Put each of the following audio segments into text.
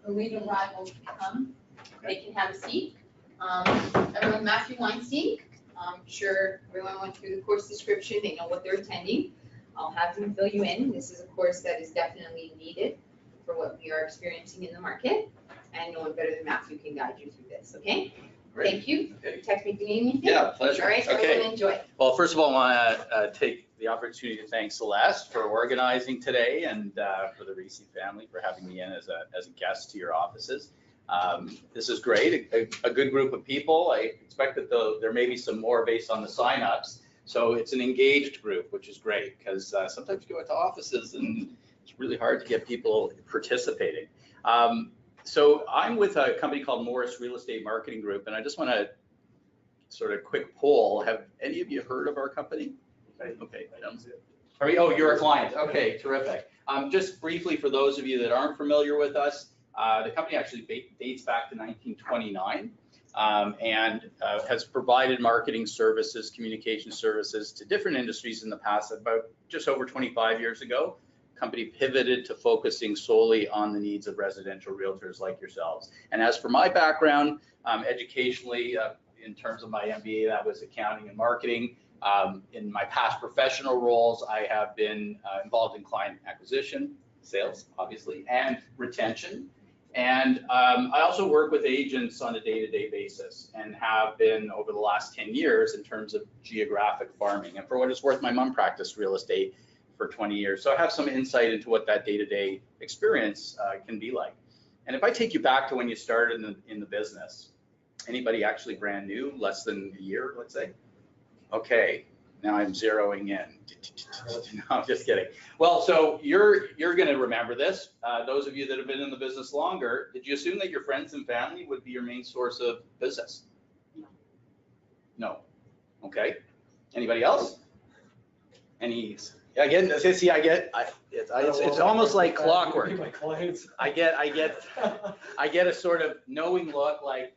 the lead arrival to come. They can have a seat. Everyone, Matthew Weinstein. I'm sure everyone went through the course description. They know what they're attending. I'll have them fill you in. This is a course that is definitely needed for what we are experiencing in the market. And no one better than Matthew can guide you through this, okay? Great. Thank you. Okay. Text me if you need anything. Yeah, pleasure. All right, Okay. everyone enjoy. Well, first of all, I want to take the opportunity to thank Celeste for organizing today and for the Reese family for having me in as a guest to your offices. This is great, a good group of people. I expect that there may be some more based on the signups. So it's an engaged group, which is great because sometimes you go into offices and it's really hard to get people participating. So I'm with a company called Morris Real Estate Marketing Group, and I just want to sort of quick poll. Have any of you heard of our company? Okay. Oh, you're a client. Okay, terrific. Just briefly, for those of you that aren't familiar with us, the company actually dates back to 1929 and has provided marketing services, communication services to different industries in the past. About just over 25 years ago, the company pivoted to focusing solely on the needs of residential realtors like yourselves. And as for my background, educationally, in terms of my MBA, that was accounting and marketing. In my past professional roles, I have been involved in client acquisition, sales, obviously, and retention. And I also work with agents on a day-to-day basis and have been over the last 10 years in terms of geographic farming. And for what it's worth, my mom practiced real estate for 20 years. So I have some insight into what that day-to-day experience can be like. And if I take you back to when you started in the business, anybody actually brand new, less than a year, let's say? Okay, now I'm zeroing in. No, I'm just kidding. Well, so you're going to remember this. Those of you that have been in the business longer, did you assume that your friends and family would be your main source of business? No. Okay. Anybody else? Any? Again, see, it's almost like clockwork. I get a sort of knowing look like,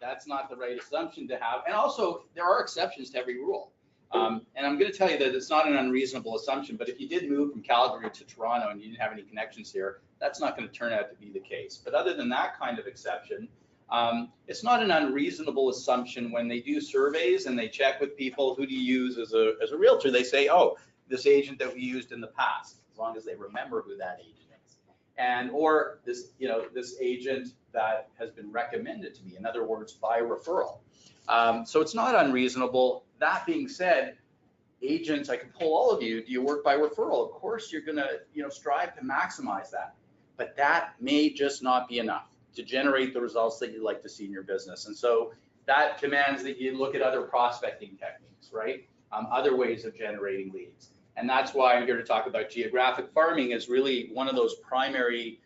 that's not the right assumption to have. And also, there are exceptions to every rule. And I'm going to tell you that it's not an unreasonable assumption, but if you did move from Calgary to Toronto and you didn't have any connections here, that's not going to turn out to be the case. But other than that kind of exception, it's not an unreasonable assumption when they do surveys and they check with people, who do you use as a realtor? They say, oh, this agent that we used in the past, as long as they remember who that agent is. And or this, this agent that has been recommended to me, in other words, by referral. So it's not unreasonable. That being said, agents, I can pull all of you, do you work by referral? Of course, you're gonna strive to maximize that, but that may just not be enough to generate the results that you'd like to see in your business. And so that demands that you look at other prospecting techniques, right? Other ways of generating leads. And that's why I'm here to talk about geographic farming is really one of those primary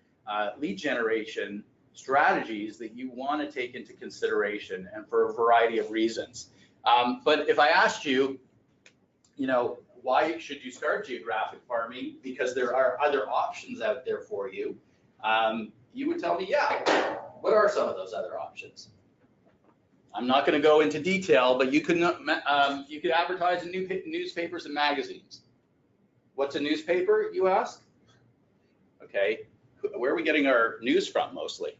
lead generation strategies that you want to take into consideration, and for a variety of reasons. But if I asked you, why should you start geographic farming? Because there are other options out there for you. You would tell me, yeah. What are some of those other options? I'm not going to go into detail, but you could advertise in newspapers and magazines. What's a newspaper, you ask? Okay, where are we getting our news from mostly?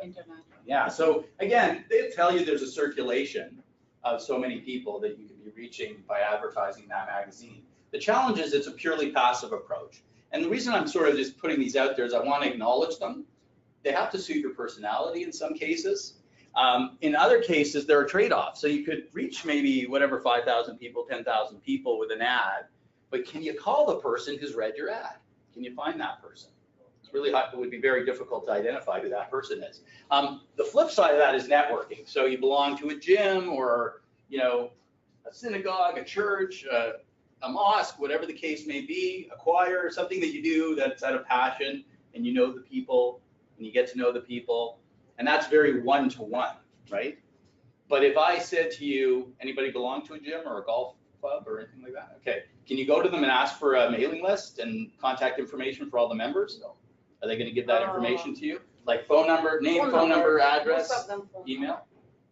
Internet. Yeah, so again, they tell you there's a circulation of so many people that you can be reaching by advertising that magazine. The challenge is it's a purely passive approach. And the reason I'm sort of just putting these out there is I want to acknowledge them. They have to suit your personality in some cases. In other cases, there are trade-offs. So you could reach maybe whatever 5,000 people, 10,000 people with an ad, but can you call the person who's read your ad? Can you find that person? It's really hard, it would be very difficult to identify who that person is. The flip side of that is networking. So you belong to a gym or a synagogue, a church, a mosque, whatever the case may be, a choir, something that you do that's out of passion, and you know the people and you get to know the people, and that's very one-to-one, right? But if I said to you, anybody belong to a gym or a golf club or anything like that? Okay, can you go to them and ask for a mailing list and contact information for all the members? No. Are they going to give that information to you? Like phone number, name, phone number, address, email?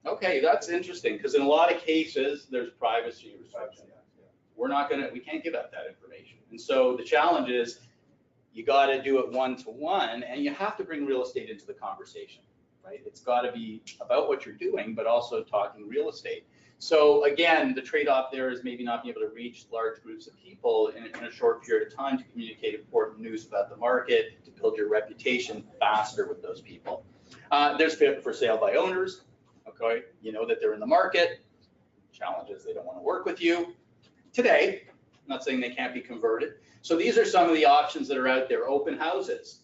Okay, that's interesting because in a lot of cases there's privacy restrictions. We can't give out that information. And so the challenge is, you got to do it one-to-one, and you have to bring real estate into the conversation, right? It's got to be about what you're doing, but also talking real estate. So again, the trade-off there is maybe not being able to reach large groups of people in a short period of time to communicate important news about the market, to build your reputation faster with those people. There's for sale by owners, okay? You know that they're in the market. Challenges, they don't want to work with you. Today, I'm not saying they can't be converted. So these are some of the options that are out there. Open houses.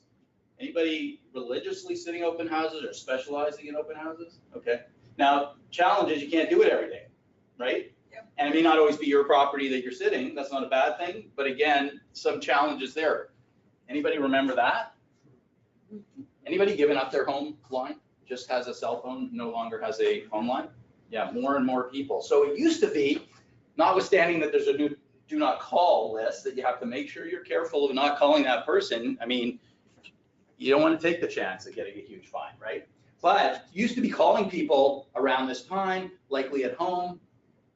Anybody religiously sitting open houses or specializing in open houses? Okay. Now, challenge is you can't do it every day, right? Yep. And it may not always be your property that you're sitting. That's not a bad thing. But again, some challenges there. Anybody remember that? Anybody given up their home line? Just has a cell phone, no longer has a home line? Yeah, more and more people. So it used to be, notwithstanding that there's a new do not call list that you have to make sure you're careful of not calling that person. I mean, you don't want to take the chance of getting a huge fine, right? But you used to be calling people around this time, likely at home.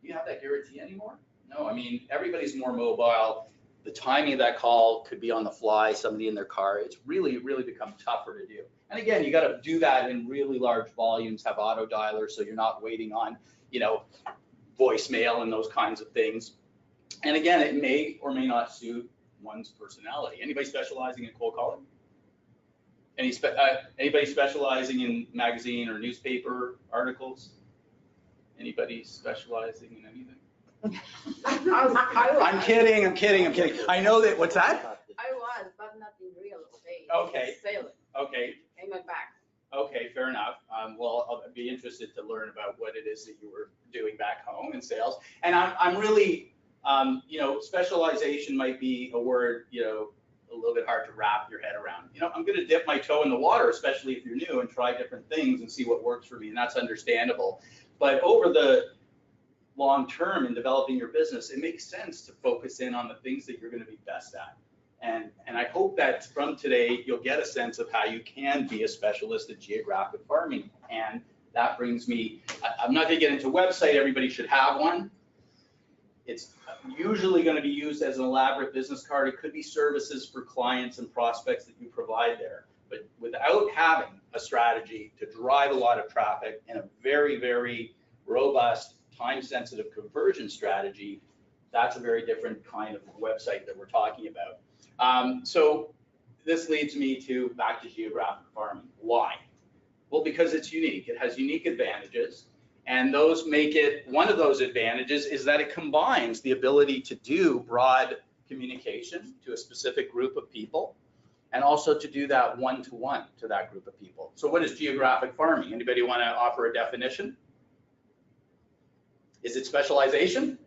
Do you have that guarantee anymore? No, I mean, everybody's more mobile. The timing of that call could be on the fly, somebody in their car. It's really, really become tougher to do. And again, you got to do that in really large volumes, have auto dialers so you're not waiting on, you know, voicemail and those kinds of things. And again, it may or may not suit one's personality. Anybody specializing in cold calling? Anybody specializing in magazine or newspaper articles? Anybody specializing in anything? I'm kidding. I know that, what's that? I was, but not in real estate. Okay. Sailing. Okay. I went back. Okay, fair enough. Well, I'll be interested to learn about what it is that you were doing back home in sales. And I'm really, you know, specialization might be a word, you know, a little bit hard to wrap your head around. You know, I'm going to dip my toe in the water, especially if you're new, and try different things and see what works for me, and that's understandable. But over the long term in developing your business, it makes sense to focus in on the things that you're going to be best at. And I hope that from today, you'll get a sense of how you can be a specialist at geographic farming. And that brings me, I'm not going to get into website, everybody should have one. It's usually going to be used as an elaborate business card. It could be services for clients and prospects that you provide there. But without having a strategy to drive a lot of traffic and a very, very robust, time-sensitive conversion strategy, that's a very different kind of website that we're talking about. So this leads me to back to geographic farming. Why? Well, because it's unique. It has unique advantages. And those make it, one of those advantages is that it combines the ability to do broad communication to a specific group of people, and also to do that one-to-one to that group of people. So what is geographic farming? Anybody want to offer a definition? Is it specialization?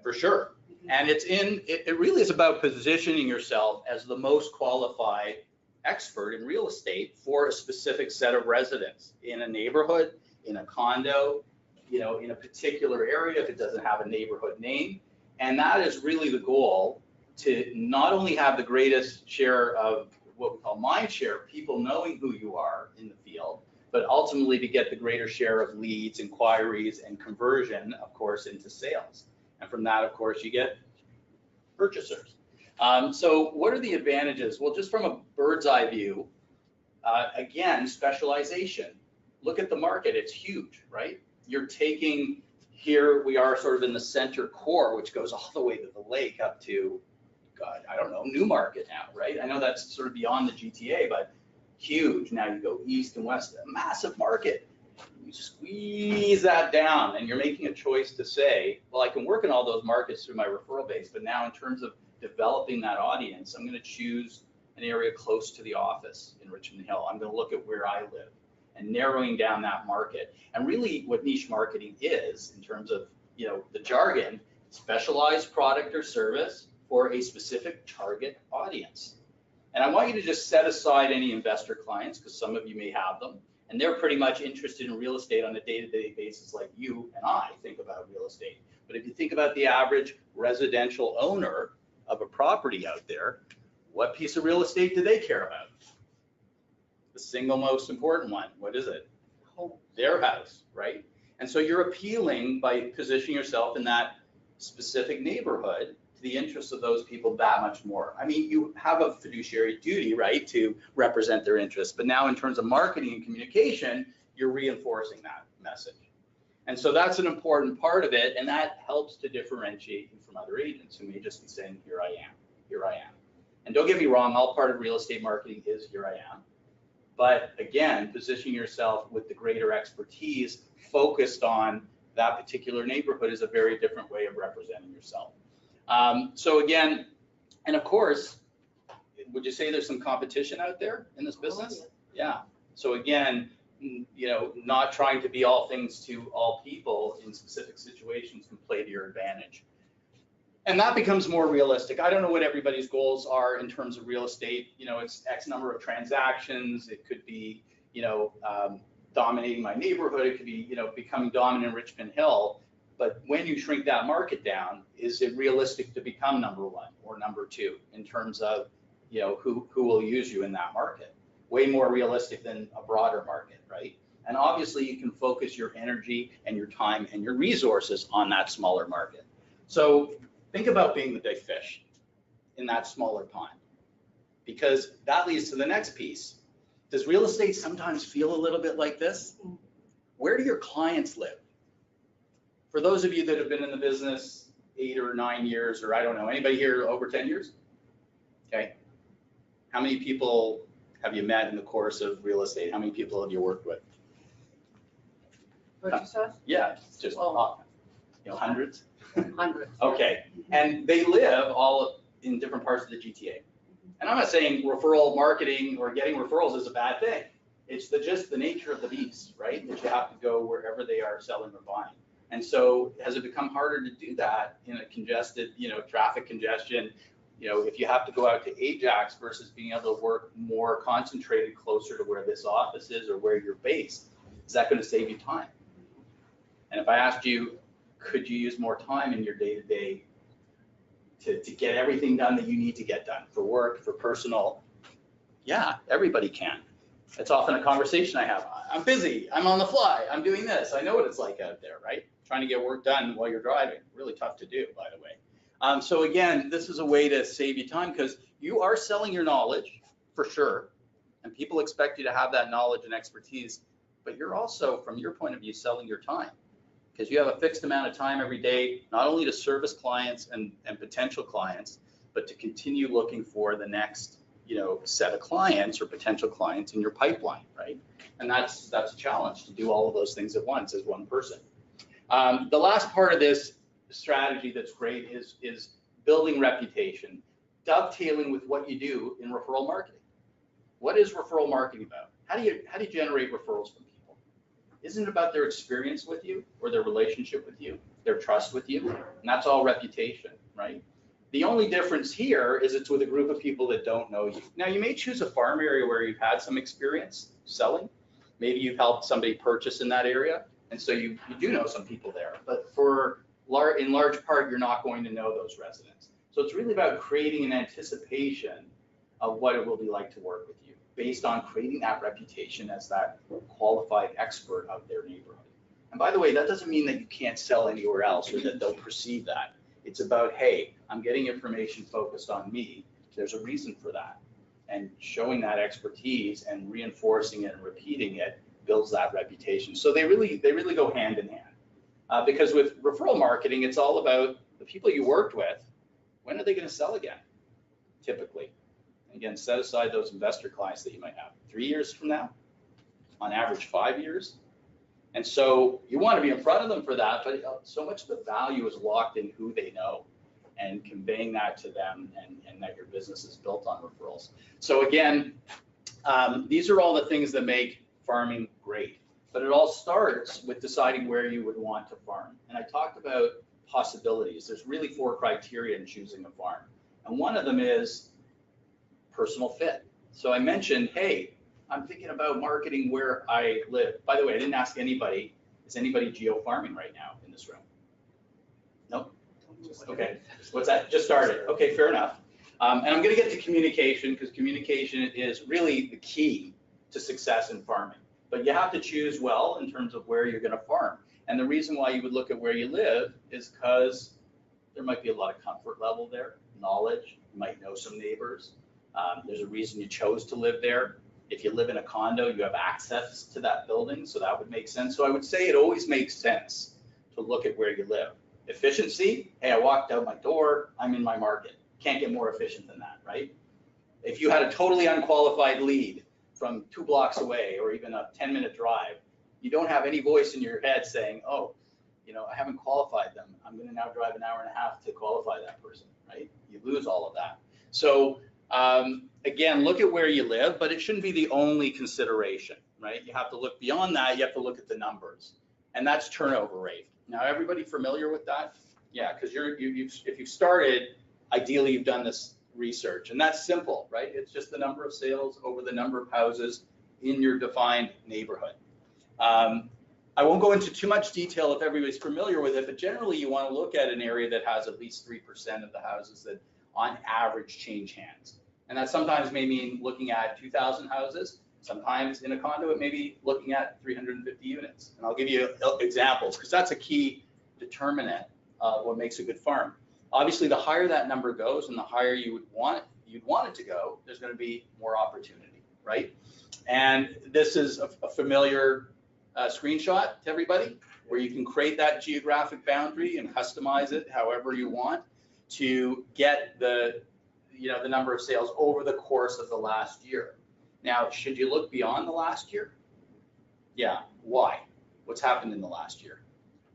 For sure. And it really is about positioning yourself as the most qualified expert in real estate for a specific set of residents in a neighborhood, in a condo, you know, in a particular area if it doesn't have a neighborhood name. And that is really the goal, to not only have the greatest share of what we call mind share, people knowing who you are in the field, but ultimately to get the greater share of leads, inquiries, and conversion, of course, into sales. And from that, of course, you get purchasers. So what are the advantages? Well, just from a bird's eye view, again, specialization. Look at the market, it's huge, right? You're taking, here we are sort of in the center core, which goes all the way to the lake up to, God, I don't know, Newmarket now, right? I know that's sort of beyond the GTA, but huge. Now you go east and west, a massive market. You squeeze that down and you're making a choice to say, well, I can work in all those markets through my referral base, but now in terms of developing that audience, I'm going to choose an area close to the office in Richmond Hill. I'm going to look at where I live and narrowing down that market. And really what niche marketing is, in terms of, you know, the jargon, specialized product or service for a specific target audience. And I want you to just set aside any investor clients, because some of you may have them, and they're pretty much interested in real estate on a day-to-day basis like you and I think about real estate. But if you think about the average residential owner of a property out there, what piece of real estate do they care about? The single most important one. What is it? Their house, right? And so you're appealing by positioning yourself in that specific neighborhood to the interests of those people that much more. I mean, you have a fiduciary duty, right, to represent their interests, but now in terms of marketing and communication, you're reinforcing that message. And so that's an important part of it, and that helps to differentiate you from other agents who may just be saying, here I am, here I am. And don't get me wrong, all part of real estate marketing is here I am. But again, positioning yourself with the greater expertise focused on that particular neighborhood is a very different way of representing yourself. So again, and of course, would you say there's some competition out there in this business? Yeah. So again, you know, not trying to be all things to all people in specific situations can play to your advantage. And that becomes more realistic. I don't know what everybody's goals are in terms of real estate. You know, it's X number of transactions. It could be, you know, dominating my neighborhood. It could be, you know, becoming dominant in Richmond Hill. But when you shrink that market down, is it realistic to become number one or number two in terms of, you know, who will use you in that market? Way more realistic than a broader market, right? And obviously you can focus your energy and your time and your resources on that smaller market. So think about being the big fish in that smaller pond, because that leads to the next piece. Does real estate sometimes feel a little bit like this? Where do your clients live? For those of you that have been in the business 8 or 9 years, or I don't know, anybody here over 10 years? Okay. How many people have you met in the course of real estate? How many people have you worked with? Purchasers? Yeah, just, you know, hundreds? Hundreds. Okay, and they live all in different parts of the GTA. And I'm not saying referral marketing or getting referrals is a bad thing. It's just the nature of the beast, right? That you have to go wherever they are selling or buying. And so has it become harder to do that in a congested, you know, traffic congestion? You know, if you have to go out to Ajax versus being able to work more concentrated closer to where this office is or where you're based, is that going to save you time? And if I asked you, could you use more time in your day-to-day to get everything done that you need to get done for work, for personal? Yeah, everybody can. It's often a conversation I have. I'm busy, I'm on the fly, I'm doing this. I know what it's like out there, right? Trying to get work done while you're driving, really tough to do, by the way. So again, this is a way to save you time because you are selling your knowledge for sure. And people expect you to have that knowledge and expertise, but you're also, from your point of view, selling your time. Because you have a fixed amount of time every day, not only to service clients and potential clients, but to continue looking for the next, you know, set of clients or potential clients in your pipeline, right? And that's a challenge to do all of those things at once as one person. The last part of this strategy that's great is building reputation, dovetailing with what you do in referral marketing. What is referral marketing about? How do you generate referrals from people? Isn't it about their experience with you or their relationship with you, their trust with you? And that's all reputation, right? The only difference here is it's with a group of people that don't know you. Now, you may choose a farm area where you've had some experience selling. Maybe you've helped somebody purchase in that area, and so you do know some people there. But in large part, you're not going to know those residents. So it's really about creating an anticipation of what it will be like to work with you, based on creating that reputation as that qualified expert of their neighborhood. And by the way, that doesn't mean that you can't sell anywhere else or that they'll perceive that. It's about, hey, I'm getting information focused on me. There's a reason for that. And showing that expertise and reinforcing it and repeating it builds that reputation. So they really go hand in hand. Because with referral marketing, it's all about the people you worked with. When are they going to sell again? Typically. Again, set aside those investor clients that you might have 3 years from now, on average 5 years. And so you want to be in front of them for that, but so much of the value is locked in who they know and conveying that to them, and that your business is built on referrals. So again, these are all the things that make farming great, but it all starts with deciding where you would want to farm. And I talked about possibilities. There's really 4 criteria in choosing a farm. And one of them is personal fit. So I mentioned, hey, I'm thinking about marketing where I live. By the way, I didn't ask anybody, is anybody geo-farming right now in this room? Nope. Okay, what's that? Just started. Okay, fair enough. And I'm gonna get to communication, because communication is really the key to success in farming. But you have to choose well in terms of where you're gonna farm. And the reason why you would look at where you live is because there might be a lot of comfort level there, knowledge, you might know some neighbors. There's a reason you chose to live there. If you live in a condo, you have access to that building, so that would make sense. So I would say it always makes sense to look at where you live. Efficiency, hey, I walked out my door, I'm in my market. Can't get more efficient than that, right? If you had a totally unqualified lead from 2 blocks away or even a 10-minute drive, you don't have any voice in your head saying, oh, you know, I haven't qualified them. I'm going to now drive an hour and a half to qualify that person, right? You lose all of that. So again, look at where you live, but it shouldn't be the only consideration, right? You have to look beyond that. You have to look at the numbers, and that's turnover rate. Now, everybody familiar with that? Yeah, because if you've started, ideally you've done this research, and that's simple, right? It's just the number of sales over the number of houses in your defined neighborhood. I won't go into too much detail if everybody's familiar with it, but generally you want to look at an area that has at least 3% of the houses that on average change hands. And that sometimes may mean looking at 2,000 houses. Sometimes in a condo, it may be looking at 350 units. And I'll give you examples because that's a key determinant of what makes a good farm. Obviously, the higher that number goes and the higher you'd want it to go, there's going to be more opportunity, right? And this is a familiar screenshot to everybody where you can create that geographic boundary and customize it however you want to get the number of sales over the course of the last year. Now, should you look beyond the last year? Yeah. Why? What's happened in the last year?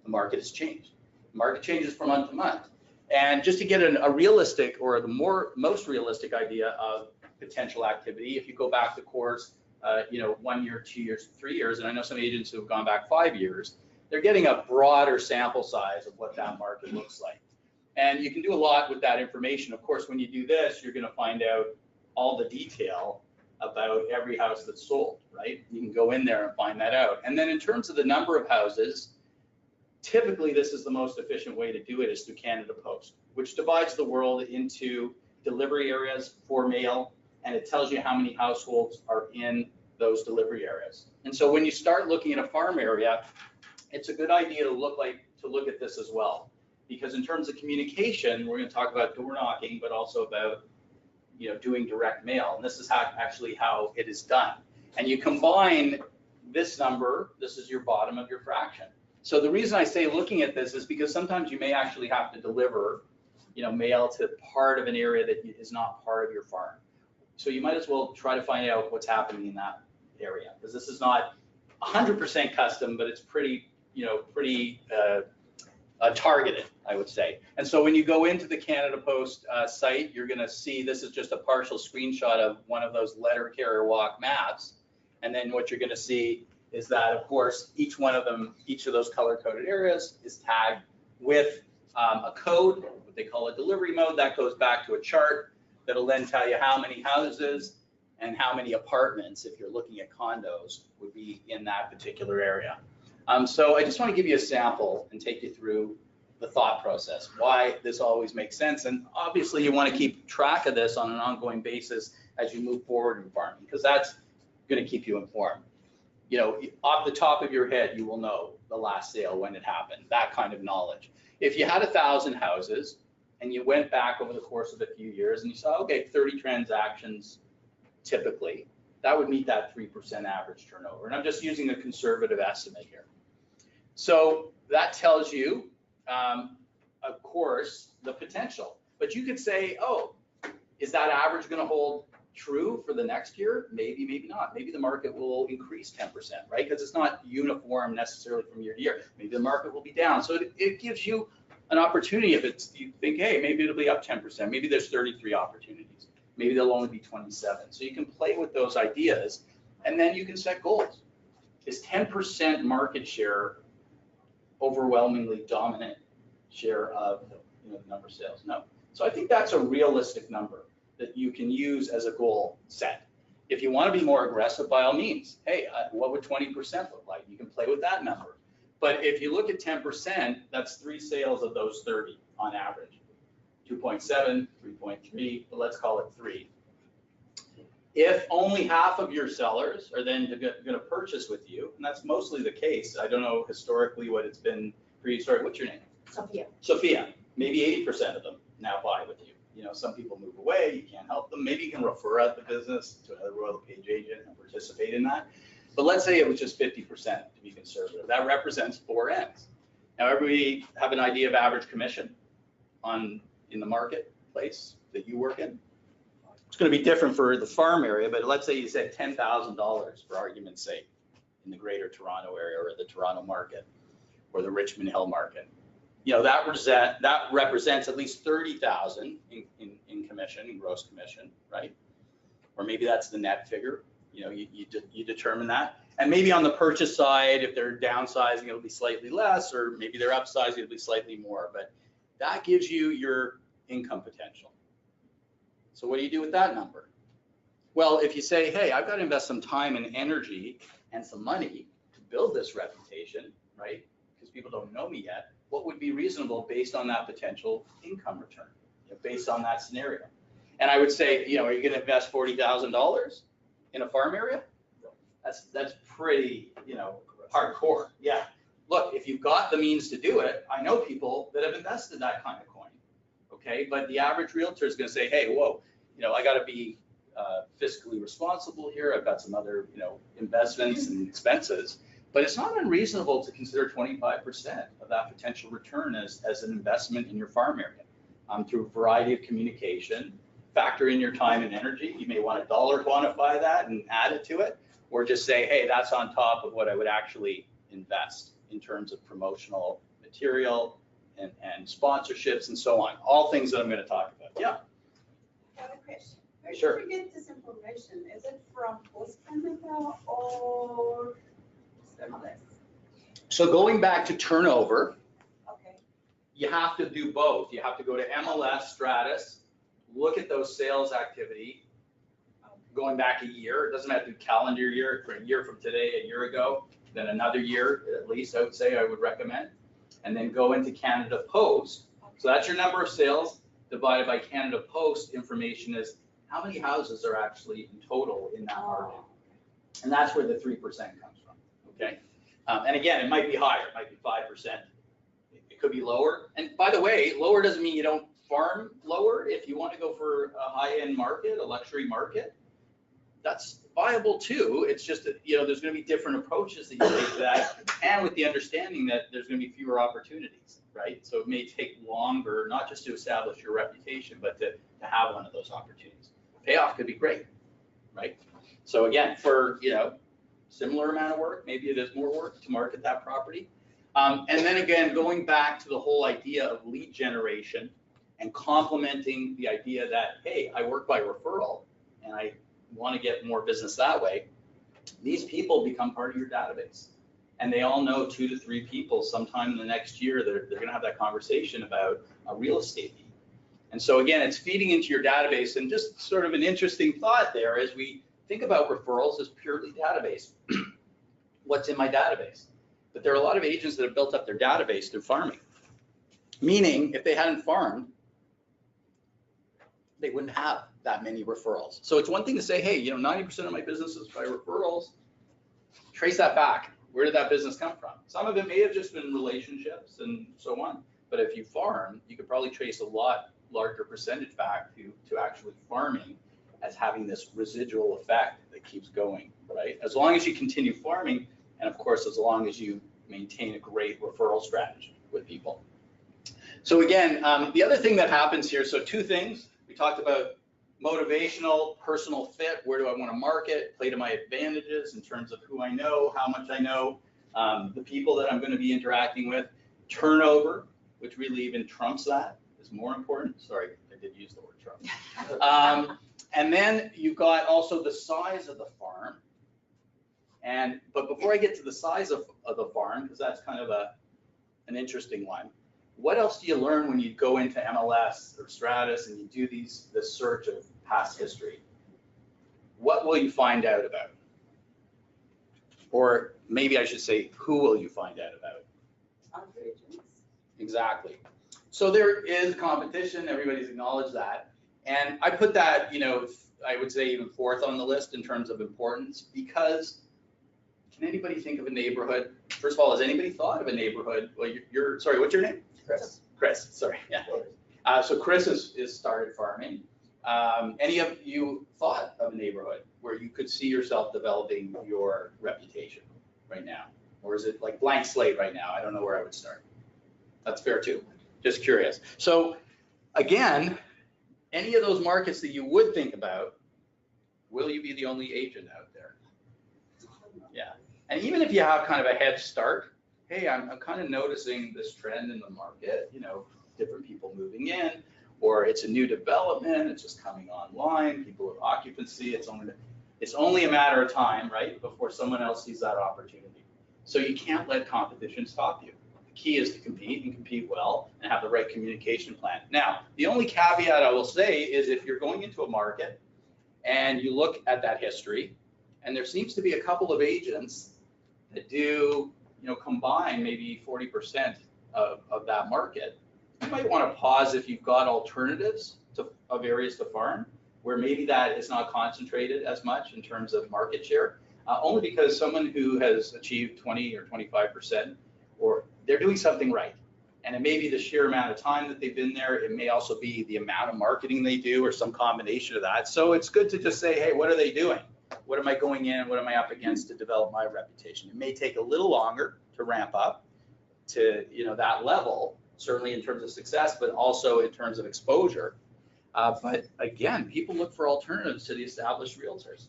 The market has changed. The market changes from month to month. And just to get a realistic or the most realistic idea of potential activity, if you go back the course, 1 year, 2 years, 3 years, and I know some agents who have gone back 5 years, they're getting a broader sample size of what that market looks like. And you can do a lot with that information. Of course, when you do this, you're going to find out all the detail about every house that's sold, right? You can go in there and find that out. And then in terms of the number of houses, typically this is the most efficient way to do it is through Canada Post, which divides the world into delivery areas for mail, and it tells you how many households are in those delivery areas. And so when you start looking at a farm area, it's a good idea to look at this as well. Because in terms of communication, we're going to talk about door knocking, but also about doing direct mail. And this is actually how it is done. And you combine this number, this is your bottom of your fraction. So the reason I say looking at this is because sometimes you may actually have to deliver mail to part of an area that is not part of your farm. So you might as well try to find out what's happening in that area, because this is not 100% custom, but it's pretty targeted, I would say. And so when you go into the Canada Post site, you're going to see this is just a partial screenshot of one of those letter carrier walk maps. And then what you're going to see is that, of course, each of those color-coded areas is tagged with a code, what they call a delivery mode. That goes back to a chart that'll then tell you how many houses and how many apartments, if you're looking at condos, would be in that particular area. So I just want to give you a sample and take you through the thought process, why this always makes sense. And obviously you want to keep track of this on an ongoing basis as you move forward in farming, because that's going to keep you informed. Off the top of your head, you will know the last sale, when it happened, that kind of knowledge. If you had 1,000 houses and you went back over the course of a few years and you saw, okay, 30 transactions typically, that would meet that 3% average turnover. And I'm just using a conservative estimate here. So that tells you, of course, the potential. But you could say, oh, is that average going to hold true for the next year? Maybe, maybe not. Maybe the market will increase 10%, right? Because it's not uniform necessarily from year to year. Maybe the market will be down. So it gives you an opportunity if you think, hey, maybe it'll be up 10%. Maybe there's 33 opportunities. Maybe there'll only be 27. So you can play with those ideas, and then you can set goals. Is 10% market share overwhelmingly dominant share of the number of sales? No. So I think that's a realistic number that you can use as a goal set. If you want to be more aggressive, by all means, hey, what would 20% look like? You can play with that number. But if you look at 10%, that's 3 sales of those 30 on average. 2.7, 3.3, but let's call it 3. If only half of your sellers are then going to purchase with you, and that's mostly the case. I don't know historically what it's been for you. Sorry, what's your name? Sophia. Sophia. maybe 80% of them now buy with you. You know, some people move away, you can't help them. Maybe you can refer out the business to another Royal LePage agent and participate in that. But let's say it was just 50% to be conservative. That represents 4 ends. Now, everybody have an idea of average commission in the marketplace that you work in? It's going to be different for the farm area, but let's say you said $10,000 for argument's sake in the greater Toronto area or the Toronto market or the Richmond Hill market. You know, that represents at least 30,000 in commission, in gross commission, right? Or maybe that's the net figure. You know, you determine that. And maybe on the purchase side, if they're downsizing, it'll be slightly less, or maybe they're upsizing, it'll be slightly more. But that gives you your income potential. So what do you do with that number? Well, if you say, hey, I've got to invest some time and energy and some money to build this reputation, right? Because people don't know me yet. What would be reasonable based on that potential income return, you know, based on that scenario? And I would say, you know, are you going to invest $40,000 in a farm area? That's pretty, you know, hardcore. Yeah. Look, if you've got the means to do it, I know people that have invested that kind of coin. Okay, but the average realtor is going to say, hey, whoa, you know, I got to be fiscally responsible here. I've got some other, you know, investments and expenses. But it's not unreasonable to consider 25% of that potential return as an investment in your farm area through a variety of communication. Factor in your time and energy. You may want to dollar quantify that and add it to it, or just say, hey, that's on top of what I would actually invest in terms of promotional material and sponsorships and so on. All things that I'm going to talk about. Yeah. I have a question. Where Sure. did you get this information? Is it from Post Canada or MLS? So going back to turnover, Okay. you have to do both. You have to go to MLS, Stratus, look at those sales activity going back a year. It doesn't have to be calendar year, for a year from today, a year ago, then another year, at least I would say I would recommend. And then go into Canada Post. So that's your number of sales divided by Canada Post information is how many houses are actually in total in that market. And that's where the 3% comes from, okay? And again, it might be higher, it might be 5%. It could be lower. And by the way, lower doesn't mean you don't farm lower. If you want to go for a high-end market, a luxury market, that's viable too. It's just that, you know, there's going to be different approaches that you take to that, and with the understanding that there's going to be fewer opportunities, right? So it may take longer, not just to establish your reputation, but to have one of those opportunities. Payoff could be great, right? So again, for, you know, similar amount of work, maybe it is more work to market that property. And then again, going back to the whole idea of lead generation and complementing the idea that, hey, I work by referral and I want to get more business that way, these people become part of your database. And they all know 2 to 3 people sometime in the next year they're going to have that conversation about a real estate need. And so again, it's feeding into your database. And just sort of an interesting thought there as we think about referrals as purely database. What's in my database? But there are a lot of agents that have built up their database through farming. Meaning, if they hadn't farmed, they wouldn't have that many referrals. So it's one thing to say, hey, you know, 90% of my business is by referrals. Trace that back. Where did that business come from? Some of it may have just been relationships and so on. But if you farm, you could probably trace a lot larger percentage back to actually farming as having this residual effect that keeps going, right? As long as you continue farming, and of course, as long as you maintain a great referral strategy with people. So again, the other thing that happens here, so 2 things. We talked about motivational, personal fit, where do I want to market, play to my advantages in terms of who I know, how much I know, the people that I'm going to be interacting with, turnover, which really even trumps that, is more important. Sorry, I did use the word trump. And then you've got also the size of the farm. But before I get to the size of the farm, because that's kind of an interesting one, what else do you learn when you go into MLS or Stratus and you do this search of past history? What will you find out about? Or maybe I should say, who will you find out about? Other agents. Exactly. So there is competition, everybody's acknowledged that. And I put that, you know, I would say even 4th on the list in terms of importance, because can anybody think of a neighborhood? First of all, has anybody thought of a neighborhood? Well, sorry, what's your name? Chris. Chris, sorry, yeah. So Chris is started farming. Any of you thought of a neighborhood where you could see yourself developing your reputation right now? Or is it like blank slate right now? I don't know where I would start. That's fair too. Just curious. So again, any of those markets that you would think about, will you be the only agent out there? Yeah. And even if you have kind of a head start, hey, I'm kind of noticing this trend in the market, you know, different people moving in, or it's a new development, it's just coming online, people with occupancy, it's only a matter of time, right, before someone else sees that opportunity. So you can't let competition stop you. The key is to compete and compete well and have the right communication plan. Now, the only caveat I will say is if you're going into a market and you look at that history, and there seems to be a couple of agents that do, you know, combine maybe 40% of that market, you might want to pause if you've got alternatives of areas to farm, where maybe that is not concentrated as much in terms of market share, only because someone who has achieved 20 or 25%, or they're doing something right. And it may be the sheer amount of time that they've been there. It may also be the amount of marketing they do or some combination of that. So it's good to just say, hey, what are they doing? What am I going in? What am I up against to develop my reputation? It may take a little longer to ramp up to, you know, that level, certainly in terms of success, but also in terms of exposure. But again, people look for alternatives to the established realtors.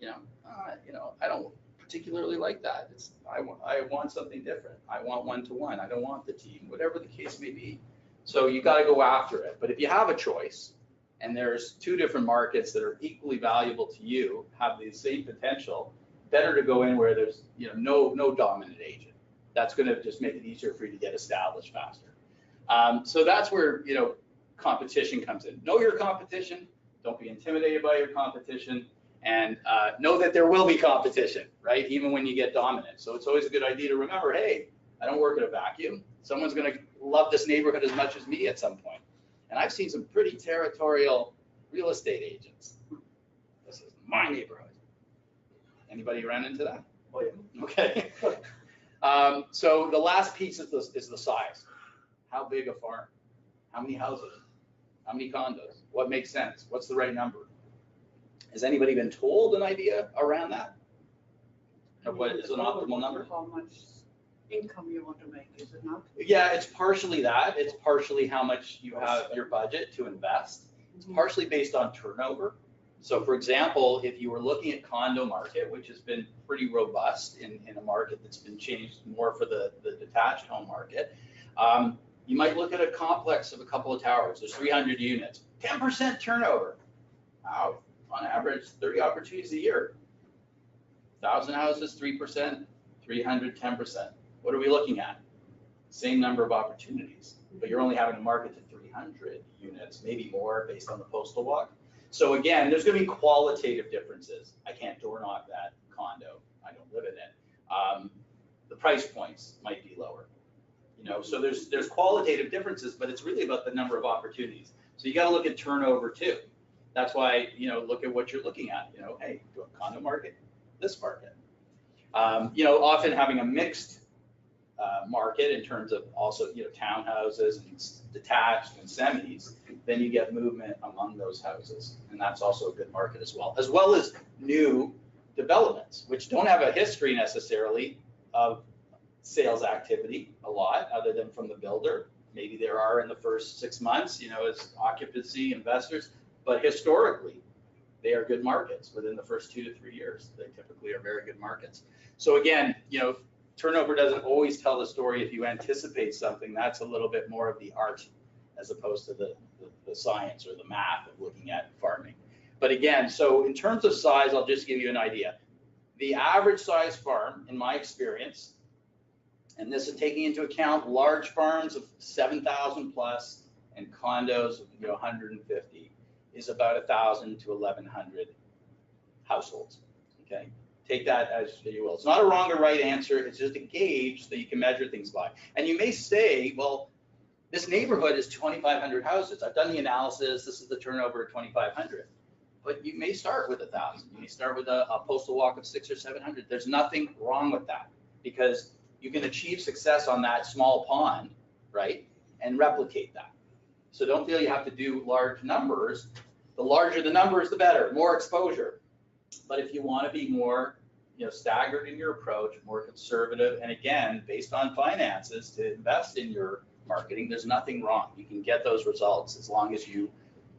You know, I don't particularly like that. I want something different. I want one-to-one. I don't want the team, whatever the case may be. So you got to go after it. But if you have a choice, and there's two different markets that are equally valuable to you, have the same potential, better to go in where there's, you know, no dominant agent. That's going to just make it easier for you to get established faster. So that's where, you know, competition comes in. Know your competition. Don't be intimidated by your competition, and know that there will be competition, right? Even when you get dominant. So it's always a good idea to remember, hey, I don't work in a vacuum. Someone's going to love this neighborhood as much as me at some point. And I've seen some pretty territorial real estate agents. This is my neighborhood. Anybody run into that? Oh, yeah. Okay. So the last piece is the size. How big a farm? How many houses? How many condos? What makes sense? What's the right number? Has anybody been told an idea around that? Of what is an optimal number? How much income you want to make, is it not? Yeah, it's partially that. It's partially how much you have your budget to invest. It's partially based on turnover. So for example, if you were looking at condo market, which has been pretty robust in a market that's been changed more for the detached home market, you might look at a complex of a couple of towers. There's 300 units, 10% turnover. Wow, on average, 30 opportunities a year. 1,000 houses, 3%, 300, 10%. What are we looking at? Same number of opportunities, but you're only having to market to 300 units, maybe more based on the postal walk. So again, there's going to be qualitative differences. I can't door knock that condo. I don't live in it. The price points might be lower. You know, so there's qualitative differences, but it's really about the number of opportunities. So you got to look at turnover too. That's why, you know, look at what you're looking at. You know, hey, do a condo market, this market. You know, often having a mixed market in terms of also, you know, townhouses and detached and semis, then you get movement among those houses. And that's also a good market as well as new developments, which don't have a history necessarily of sales activity a lot, other than from the builder. Maybe there are in the first 6 months, you know, as occupancy investors, but historically, they are good markets. Within the first 2 to 3 years, they typically are very good markets. So again, you know, turnover doesn't always tell the story. If you anticipate something, that's a little bit more of the art as opposed to the science or the math of looking at farming. But again, so in terms of size, I'll just give you an idea. The average size farm, in my experience, and this is taking into account large farms of 7,000 plus and condos of, you know, 150, is about 1,000 to 1,100 households. Okay. Take that as you will. It's not a wrong or right answer. It's just a gauge that you can measure things by. And you may say, well, this neighborhood is 2,500 houses. I've done the analysis. This is the turnover of 2,500. But you may start with 1,000. You may start with a postal walk of 600 or 700. There's nothing wrong with that, because you can achieve success on that small pond, right? and replicate that. So don't feel you have to do large numbers. The larger the numbers, the better, more exposure. But if you want to be more, staggered in your approach, more conservative, and again, based on finances to invest in your marketing, there's nothing wrong. You can get those results as long as you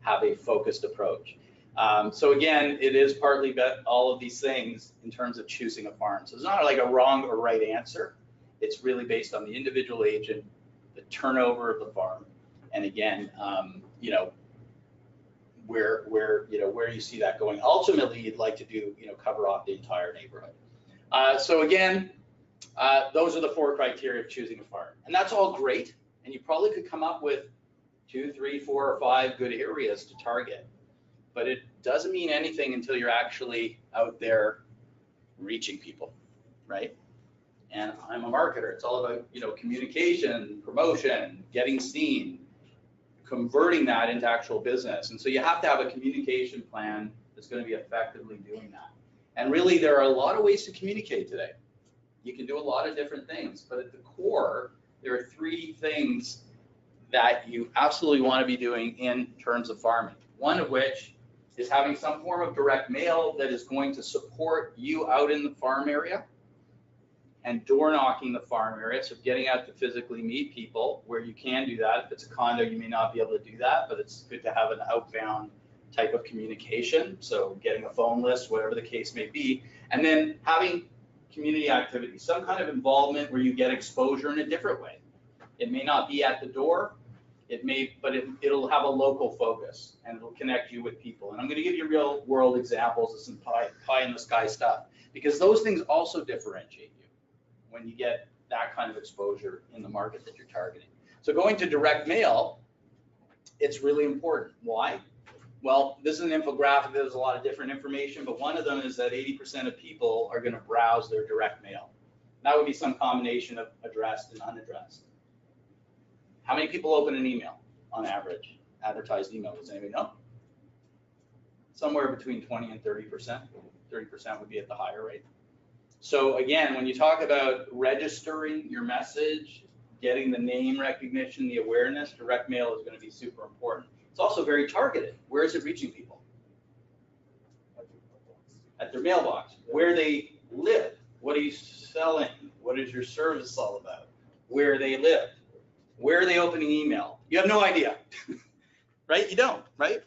have a focused approach. So again, it is partly all of these things in terms of choosing a farm. So it's not like a wrong or right answer. It's really based on the individual agent, the turnover of the farm, and again, where you see that going. Ultimately, you'd like to do, cover off the entire neighborhood. So again, those are the 4 criteria of choosing a farm, and that's all great. And you probably could come up with 2, 3, 4, or 5 good areas to target, but it doesn't mean anything until you're actually out there reaching people, right? And I'm a marketer. It's all about, communication, promotion, getting seen, converting that into actual business. And so you have to have a communication plan that's going to be effectively doing that. And really, there are a lot of ways to communicate today. You can do a lot of different things, but at the core, there are 3 things that you absolutely want to be doing in terms of farming. One of which is having some form of direct mail that is going to support you out in the farm area, and door knocking the farm area, so getting out to physically meet people where you can do that. If it's a condo, you may not be able to do that, but it's good to have an outbound type of communication. So getting a phone list, whatever the case may be, and then having community activities, some kind of involvement where you get exposure in a different way. It may not be at the door, but it'll have a local focus, and it'll connect you with people. And I'm going to give you real world examples of some pie in the sky stuff, because those things also differentiate you when you get that kind of exposure in the market that you're targeting. So going to direct mail, it's really important. Why? Well, this is an infographic. There's a lot of different information, but one of them is that 80% of people are going to browse their direct mail. That would be some combination of addressed and unaddressed. How many people open an email on average, advertised email? Does anybody know? Somewhere between 20 and 30%. 30% would be at the higher rate. So again, when you talk about registering your message, getting the name recognition, the awareness, direct mail is going to be super important. It's also very targeted. Where is it reaching people? At their mailbox. Where they live. What are you selling? What is your service all about? Where they live. Where are they opening email? You have no idea, right? You don't, right?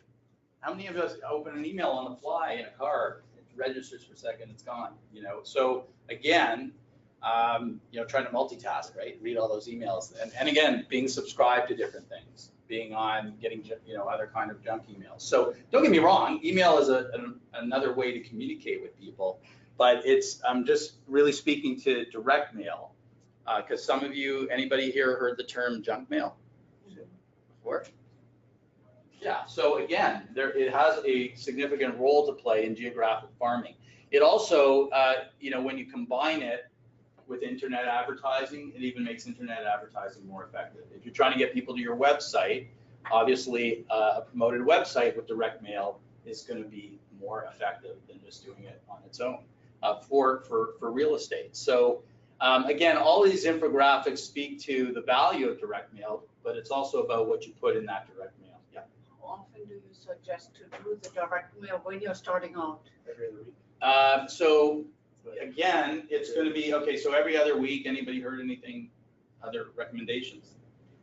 How many of us open an email on the fly in a car? It registers for a second, it's gone, So again, trying to multitask, right? Read all those emails. And again, being subscribed to different things, being on, getting, other kind of junk emails. So don't get me wrong, email is another way to communicate with people, but I'm just really speaking to direct mail. Because some of you, anybody here heard the term junk mail before? Yeah, so again, it has a significant role to play in geographic farming. It also, when you combine it with internet advertising, it even makes internet advertising more effective. If you're trying to get people to your website, obviously a promoted website with direct mail is going to be more effective than just doing it on its own for real estate. So again, all of these infographics speak to the value of direct mail, but it's also about what you put in that direct mail. Yeah. How often do you suggest to do the direct mail when you're starting out? Every other week. So again, it's going to be, okay, so every other week. Anybody heard anything, other recommendations?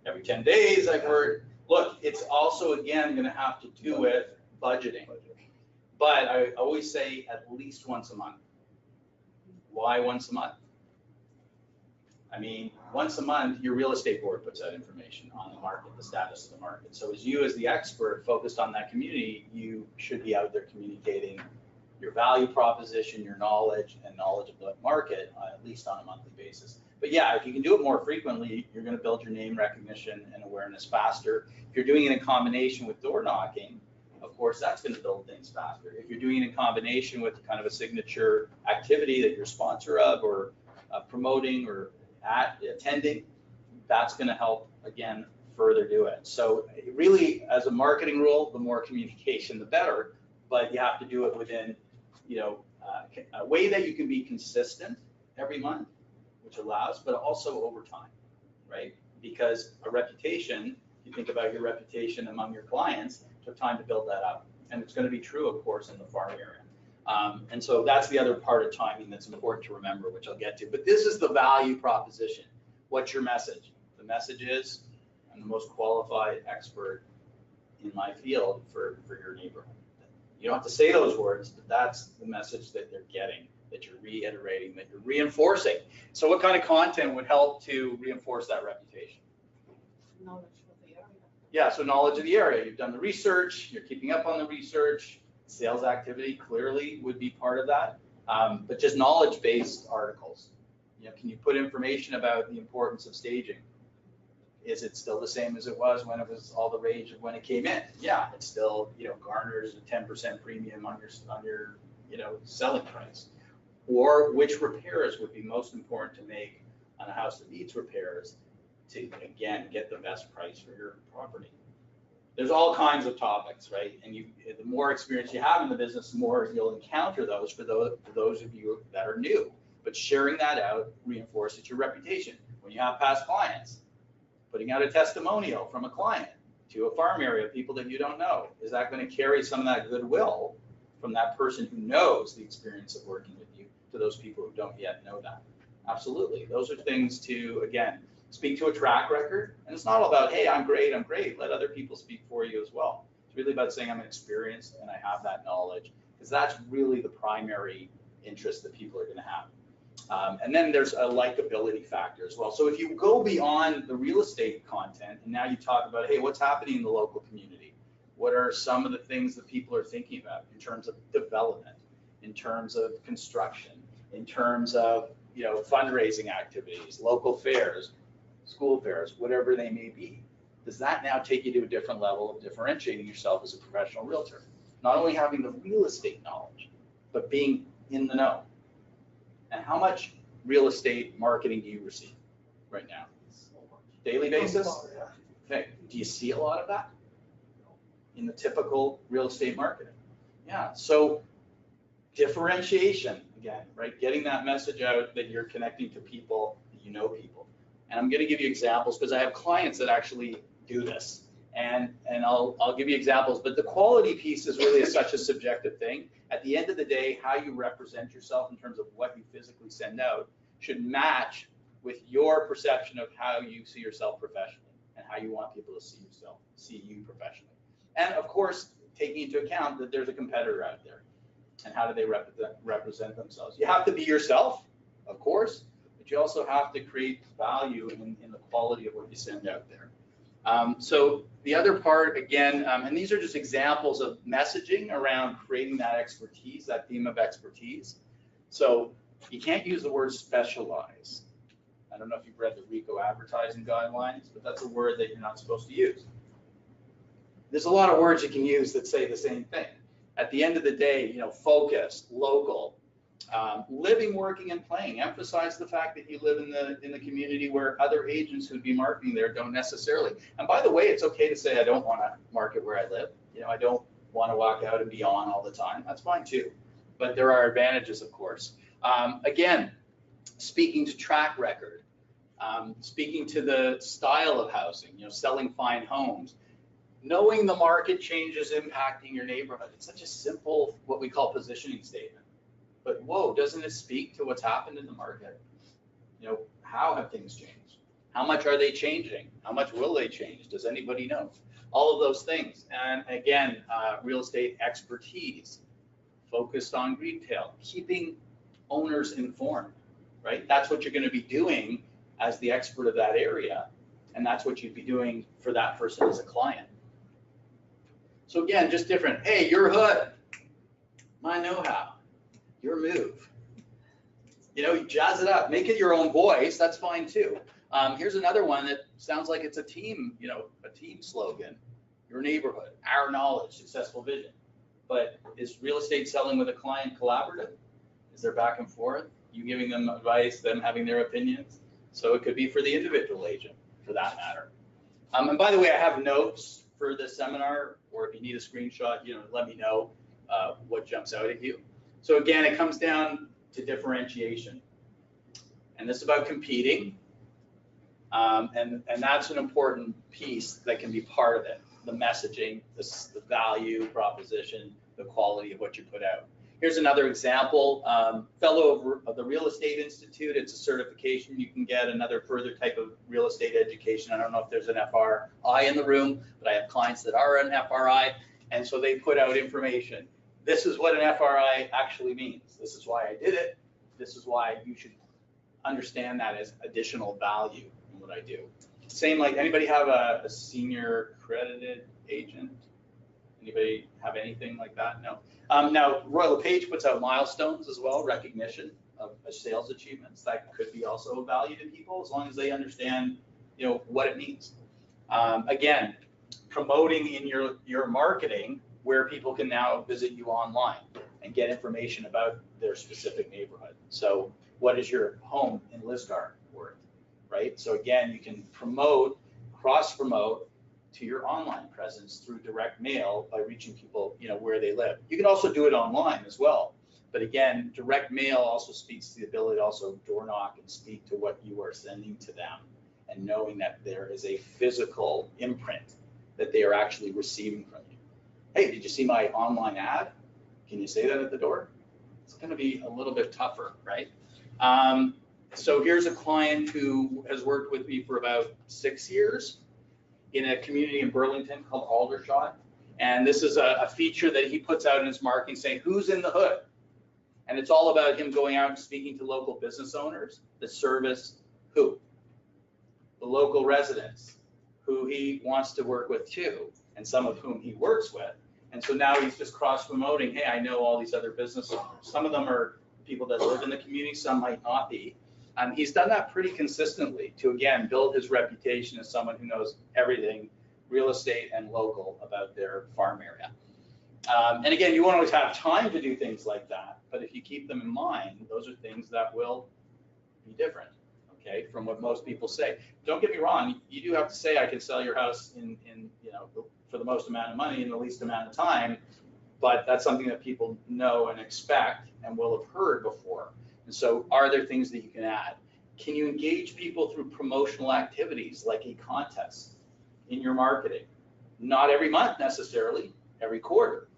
Every 10 days I've heard. Look, it's also, again, going to have to do with budgeting. But I always say at least once a month. Why once a month? I mean, once a month, your real estate board puts that information on the market, the status of the market. So as you, as the expert focused on that community, you should be out there communicating your value proposition, your knowledge, and knowledge of the market, at least on a monthly basis. But yeah, if you can do it more frequently, you're going to build your name recognition and awareness faster. If you're doing it in combination with door knocking, of course, that's going to build things faster. If you're doing it in combination with kind of a signature activity that you're a sponsor of, or promoting, or attending, that's going to help, again, further do it. So really, as a marketing rule, the more communication, the better, but you have to do it within, a way that you can be consistent every month, which allows, but also over time, right? because a reputation, you think about your reputation among your clients, took time to build that up. And it's going to be true, of course, in the farm area. And so that's the other part of timing that's important to remember, which I'll get to. But this is the value proposition. What's your message? The message is, I'm the most qualified expert in my field for your neighborhood. You don't have to say those words, but that's the message that they're getting, that you're reiterating, that you're reinforcing. So what kind of content would help to reinforce that reputation? Knowledge of the area. Yeah, so knowledge of the area. You've done the research, you're keeping up on the research. Sales activity clearly would be part of that, but just knowledge-based articles. You know, can you put information about the importance of staging? Is it still the same as it was when it was all the rage of when it came in? Yeah, it's still, you know, garners a 10% premium on your you know, selling price. Or which repairs would be most important to make on a house that needs repairs to, again, get the best price for your property. There's all kinds of topics, right? And the more experience you have in the business, the more you'll encounter those for those of you that are new. But sharing that out reinforces your reputation. When you have past clients, putting out a testimonial from a client to a farm area, people that you don't know, is that going to carry some of that goodwill from that person who knows the experience of working with you to those people who don't yet know that? Absolutely. Those are things to, again, speak to a track record. And it's not all about, hey, I'm great. Let other people speak for you as well. It's really about saying I'm experienced and I have that knowledge, because that's really the primary interest that people are going to have. And then there's a likability factor as well. So if you go beyond the real estate content and now you talk about, hey, what's happening in the local community? What are some of the things that people are thinking about in terms of development, in terms of construction, in terms of, you know, fundraising activities, local fairs, school fairs, whatever they may be? Does that now take you to a different level of differentiating yourself as a professional realtor? Not only having the real estate knowledge, but being in the know. And how much real estate marketing do you receive right now? Daily basis? Okay. Do you see a lot of that in the typical real estate marketing? Yeah. So differentiation, again, right? Getting that message out that you're connecting to people, that you know people. And I'm going to give you examples because I have clients that actually do this. And I'll give you examples, but the quality piece is really such a subjective thing. At the end of the day, how you represent yourself in terms of what you physically send out should match with your perception of how you see yourself professionally and how you want people to see you professionally. And of course, taking into account that there's a competitor out there and how do they represent themselves. You have to be yourself, of course, but you also have to create value in the quality of what you send out there. So the other part, again, and these are just examples of messaging around creating that expertise, that theme of expertise. So you can't use the word specialize. I don't know if you've read the RICO advertising guidelines, but that's a word that you're not supposed to use. There's a lot of words you can use that say the same thing. At the end of the day, you know, focused, local, living, working, and playing. Emphasize the fact that you live in the community where other agents who'd be marketing there don't necessarily. And by the way, it's okay to say I don't want to market where I live. You know, I don't want to walk out and be on all the time. That's fine too. But there are advantages, of course. Again, speaking to track record, speaking to the style of housing. You know, selling fine homes. Knowing the market changes impacting your neighborhood. It's such a simple, what we call positioning statement. But whoa, doesn't it speak to what's happened in the market? You know, how have things changed? How much are they changing? How much will they change? Does anybody know? All of those things. And again, real estate expertise, focused on retail, keeping owners informed, right? That's what you're going to be doing as the expert of that area. And that's what you'd be doing for that person as a client. So again, just different. Hey, your hood, my know-how, your move. You know, you jazz it up, make it your own voice. That's fine too. Here's another one that sounds like it's a team, you know, a team slogan. Your neighborhood, our knowledge, successful vision. But is real estate selling with a client collaborative? Is there back and forth? You giving them advice, them having their opinions? So it could be for the individual agent, for that matter. And by the way, I have notes for this seminar, or if you need a screenshot, you know, let me know what jumps out at you. So again, it comes down to differentiation. And this is about competing. And that's an important piece that can be part of it. The messaging, the value proposition, the quality of what you put out. Here's another example, fellow of the Real Estate Institute. It's a certification you can get, another further type of real estate education. I don't know if there's an FRI in the room, but I have clients that are an FRI. And so they put out information. This is what an FRI actually means. This is why I did it. This is why you should understand that as additional value in what I do. Same, like, anybody have a senior accredited agent? Anybody have anything like that? No. Now, Royal LePage puts out milestones as well, recognition of sales achievements. That could be also of value to people as long as they understand, what it means. Again, promoting in your marketing where people can now visit you online and get information about their specific neighborhood. So what is your home in Lisgar worth, right? So again, you can promote, cross-promote to your online presence through direct mail by reaching people, where they live. You can also do it online as well. But again, direct mail also speaks to the ability to also door knock and speak to what you are sending to them and knowing that there is a physical imprint that they are actually receiving from you. Hey, did you see my online ad? Can you say that at the door? It's going to be a little bit tougher, right? So here's a client who has worked with me for about 6 years in a community in Burlington called Aldershot. And this is a feature that he puts out in his marketing saying, who's in the hood? And it's all about him going out and speaking to local business owners that service who? The local residents who he wants to work with too, and some of whom he works with. And so now he's just cross-promoting, hey, I know all these other business owners. Some of them are people that live in the community, some might not be. And he's done that pretty consistently to, again, build his reputation as someone who knows everything real estate and local about their farm area. And again, you won't always have time to do things like that, but if you keep them in mind, those are things that will be different, okay, from what most people say. Don't get me wrong, you do have to say I can sell your house in for the most amount of money in the least amount of time, but that's something that people know and expect and will have heard before. And so are there things that you can add? Can you engage people through promotional activities like a contest in your marketing? Not every month necessarily, every quarter,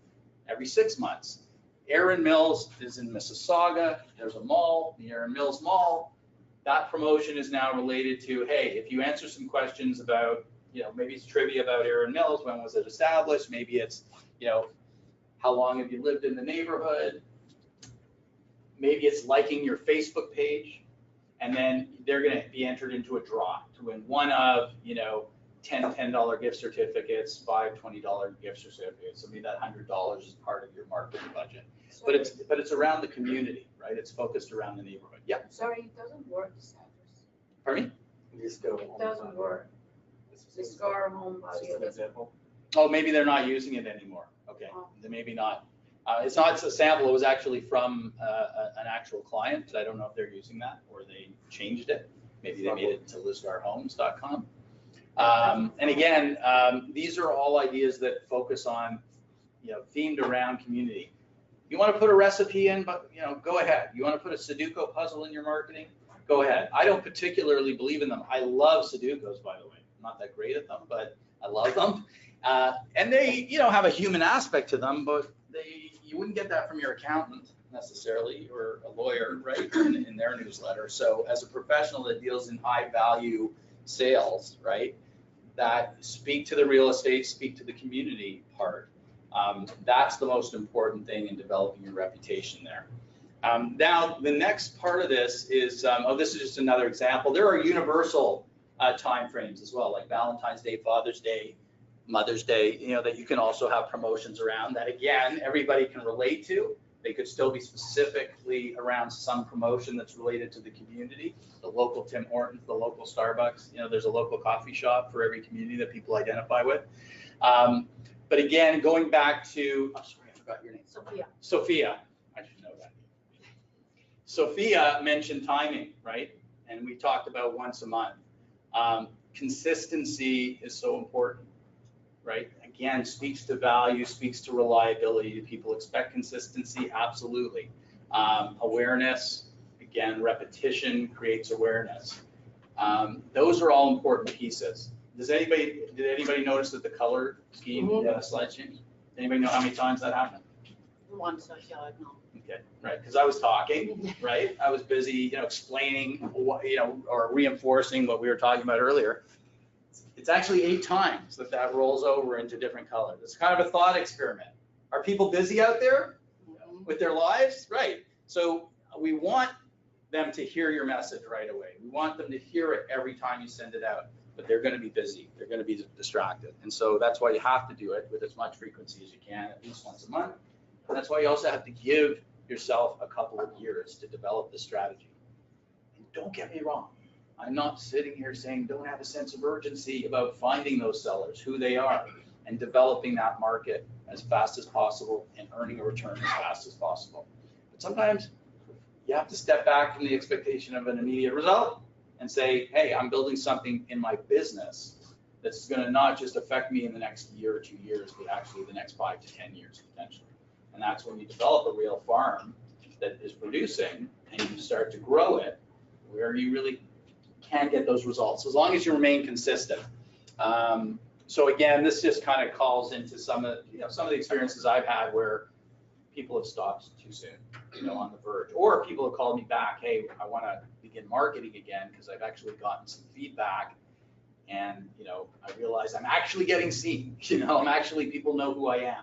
every 6 months. Erin Mills is in Mississauga. There's a mall, the Erin Mills Mall. That promotion is now related to, hey, if you answer some questions about, maybe it's trivia about Erin Mills, when was it established? Maybe it's, how long have you lived in the neighborhood? Maybe it's liking your Facebook page, and then they're going to be entered into a draw to win one of, 10 $10 gift certificates, 5 $20 gift certificates. So maybe that $100 is part of your marketing budget. But it's around the community, right? It's focused around the neighborhood. Yeah. Sorry, it doesn't work, this address. Pardon me? It doesn't work. The scar home value. Oh, maybe they're not using it anymore. Okay, They maybe not. It's not a sample. It was actually from an actual client, but I don't know if they're using that or they changed it. Maybe they made it to lisgarhomes.com. And again, these are all ideas that focus on, themed around community. You want to put a recipe in, but go ahead. You want to put a Sudoku puzzle in your marketing? Go ahead. I don't particularly believe in them. I love Sudokus, by the way. I'm not that great at them, but I love them. And they, have a human aspect to them, but you wouldn't get that from your accountant necessarily or a lawyer, right, in their newsletter. So as a professional that deals in high value sales, right, that speak to the real estate, speak to the community part. That's the most important thing in developing your reputation there. Now, the next part of this is, this is just another example. There are universal time frames as well, like Valentine's Day, Father's Day, Mother's Day, that you can also have promotions around that, again, everybody can relate to. They could still be specifically around some promotion that's related to the community, the local Tim Hortons, the local Starbucks. There's a local coffee shop for every community that people identify with. But again, going back to, oh, sorry, I forgot your name. Sophia, I should know that. Sophia mentioned timing, right? And we talked about once a month. Consistency is so important, right? Again, speaks to value, speaks to reliability. Do people expect consistency? Absolutely. Awareness, again, repetition creates awareness. Those are all important pieces. Did anybody notice that the color scheme in the slide changed? Anybody know how many times that happened? Once, yeah, no. Okay, right, because I was talking, right? I was busy, explaining what, or reinforcing what we were talking about earlier. It's actually 8 times that rolls over into different colors. It's kind of a thought experiment. Are people busy out there with their lives? Right. So we want them to hear your message right away. We want them to hear it every time you send it out, but they're going to be busy. They're going to be distracted. And so that's why you have to do it with as much frequency as you can, at least once a month. And that's why you also have to give yourself a couple of years to develop the strategy. And don't get me wrong. I'm not sitting here saying don't have a sense of urgency about finding those sellers, who they are, and developing that market as fast as possible and earning a return as fast as possible. But sometimes you have to step back from the expectation of an immediate result and say, hey, I'm building something in my business that's going to not just affect me in the next year or 2 years, but actually the next 5 to 10 years potentially. And that's when you develop a real farm that is producing and you start to grow it where you really can get those results, as long as you remain consistent. So again, this just kind of calls into some of the experiences I've had where people have stopped too soon, on the verge, or people have called me back, hey, I want to begin marketing again because I've actually gotten some feedback, and I realize I'm actually getting seen. People know who I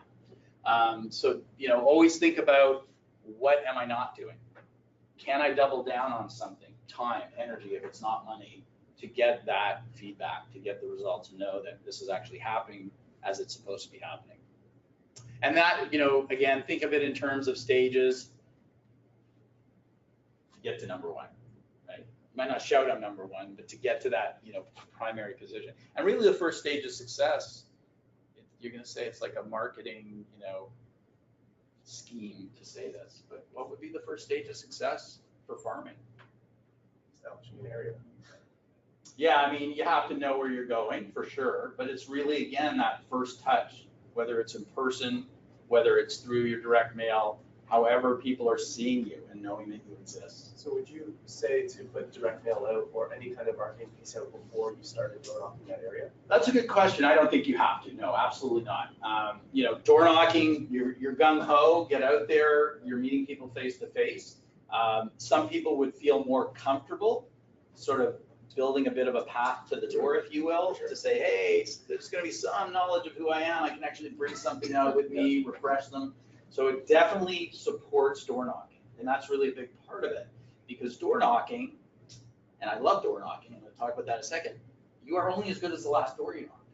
am. So always think about, what am I not doing? Can I double down on something? Time, energy, if it's not money, to get that feedback, to get the results, and know that this is actually happening as it's supposed to be happening. And that, again, think of it in terms of stages to get to number 1, right? You might not shout out number 1, but to get to that, primary position. And really the first stage of success, you're going to say it's like a marketing, scheme to say this, but what would be the first stage of success for farming? Establishing an area. Yeah, you have to know where you're going for sure, but it's really, again, that first touch, whether it's in person, whether it's through your direct mail, however people are seeing you and knowing that you exist. So would you say to put direct mail out or any kind of marketing piece out before you started door knocking that area? That's a good question. I don't think you have to. No, absolutely not. Door knocking, you're gung ho, get out there, you're meeting people face to face. Some people would feel more comfortable sort of building a bit of a path to the door, if you will, to say, hey, there's going to be some knowledge of who I am. I can actually bring something out with me, refresh them. So it definitely supports door knocking. And that's really a big part of it, because door knocking, and I love door knocking, I'm going to talk about that in a second, you are only as good as the last door you knocked,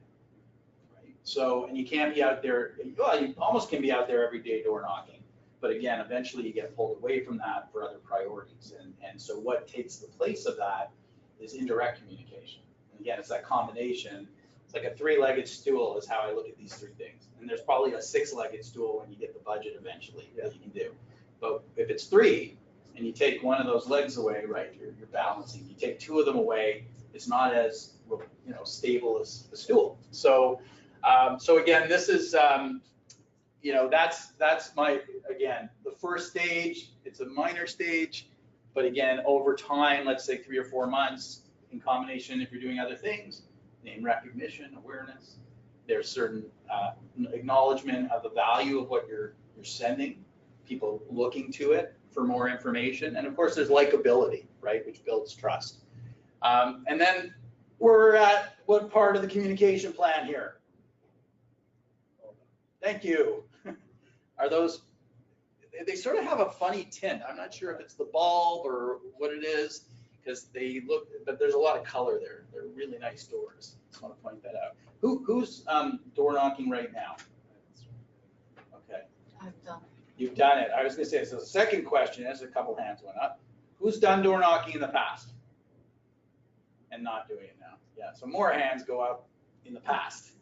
right? So, and you can't be out there, well, you almost can be out there every day door knocking. But again, eventually you get pulled away from that for other priorities. And so what takes the place of that is indirect communication. And again, it's that combination. It's like a 3-legged stool is how I look at these 3 things. And there's probably a 6-legged stool when you get the budget eventually that you can do. But if it's 3 and you take one of those legs away, right, you're balancing. You take 2 of them away, it's not as stable as the stool. So so again, this is that's my, again, the first stage. It's a minor stage. But again, over time, let's say 3 or 4 months, in combination, if you're doing other things, name recognition, awareness, there's certain acknowledgement of the value of what you're sending, people looking to it for more information. And of course, there's likability, right, which builds trust. And then we're at what part of the communication plan here? Thank you. Are those, they sort of have a funny tint. I'm not sure if it's the bulb or what it is, because they look, but there's a lot of color there. They're really nice doors. Just want to point that out. Who's door knocking right now? Okay. I've done it. You've done it. I was going to say, so the second question, as a couple hands went up, who's done door knocking in the past and not doing it now? Yeah, so more hands go up in the past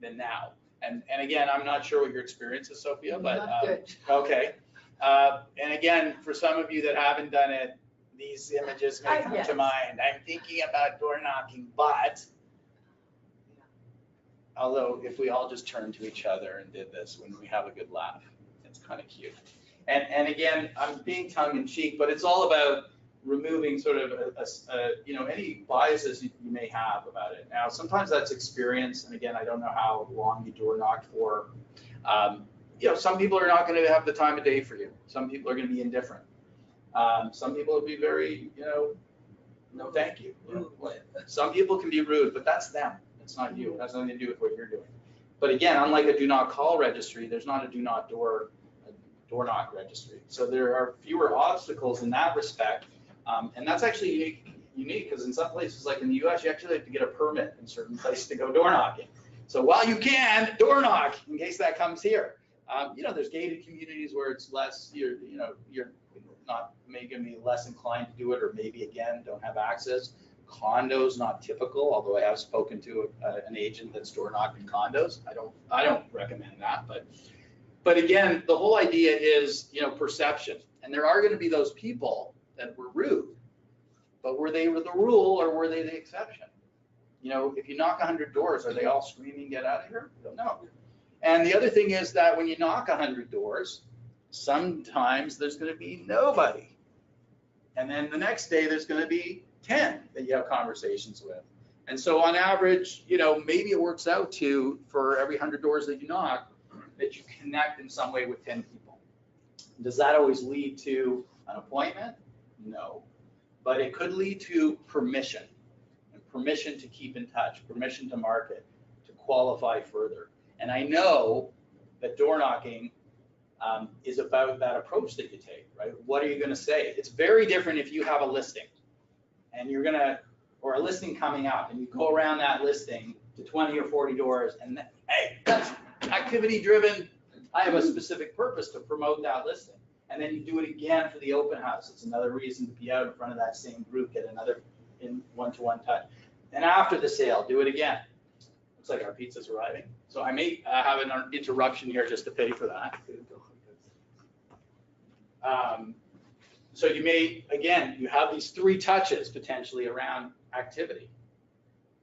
than now. And again, I'm not sure what your experience is, Sophia, but Not good. okay. And again, for some of you that haven't done it, these images may come to mind. I'm thinking about door knocking, but although if we all just turned to each other and did this, when we have a good laugh, it's kind of cute. And again, I'm being tongue in cheek, but it's all about removing sort of any biases you may have about it. Now, sometimes that's experience, and again, I don't know how long you door knocked for. Some people are not going to have the time of day for you. Some people are going to be indifferent. Some people will be very, no thank you. Some people can be rude, but that's them. It's not you. It has nothing to do with what you're doing. But again, unlike a do not call registry, there's not a do not door knock registry. So there are fewer obstacles in that respect. And that's actually unique because in some places, like in the US, you actually have to get a permit in certain places to go door knocking. So while you can, door knock in case that comes here. There's gated communities where it's less, you're not maybe going to be less inclined to do it, or maybe again, don't have access. Condos, not typical, although I have spoken to an agent that's door knocked in condos. I don't recommend that, but again, the whole idea is, perception. And there are going to be those people that were rude, but were they the rule or were they the exception? If you knock 100 doors, are they all screaming, get out of here? No. And the other thing is that when you knock 100 doors, sometimes there's going to be nobody. And then the next day, there's going to be 10 that you have conversations with. And so on average, maybe it works out for every 100 doors that you knock, that you connect in some way with 10 people. Does that always lead to an appointment? No. But it could lead to permission, and permission to keep in touch, permission to market, to qualify further. And I know that door knocking is about that approach that you take, right? What are you going to say? It's very different if you have a listing and or a listing coming up, and you go around that listing to 20 or 40 doors, and hey, that's activity driven. I have a specific purpose to promote that listing. And then you do it again for the open house. It's another reason to be out in front of that same group, get another one-to-one touch. And after the sale, do it again. Looks like our pizza's arriving. So I may have an interruption here just to pay for that. So you may, again, you have these 3 touches potentially around activity.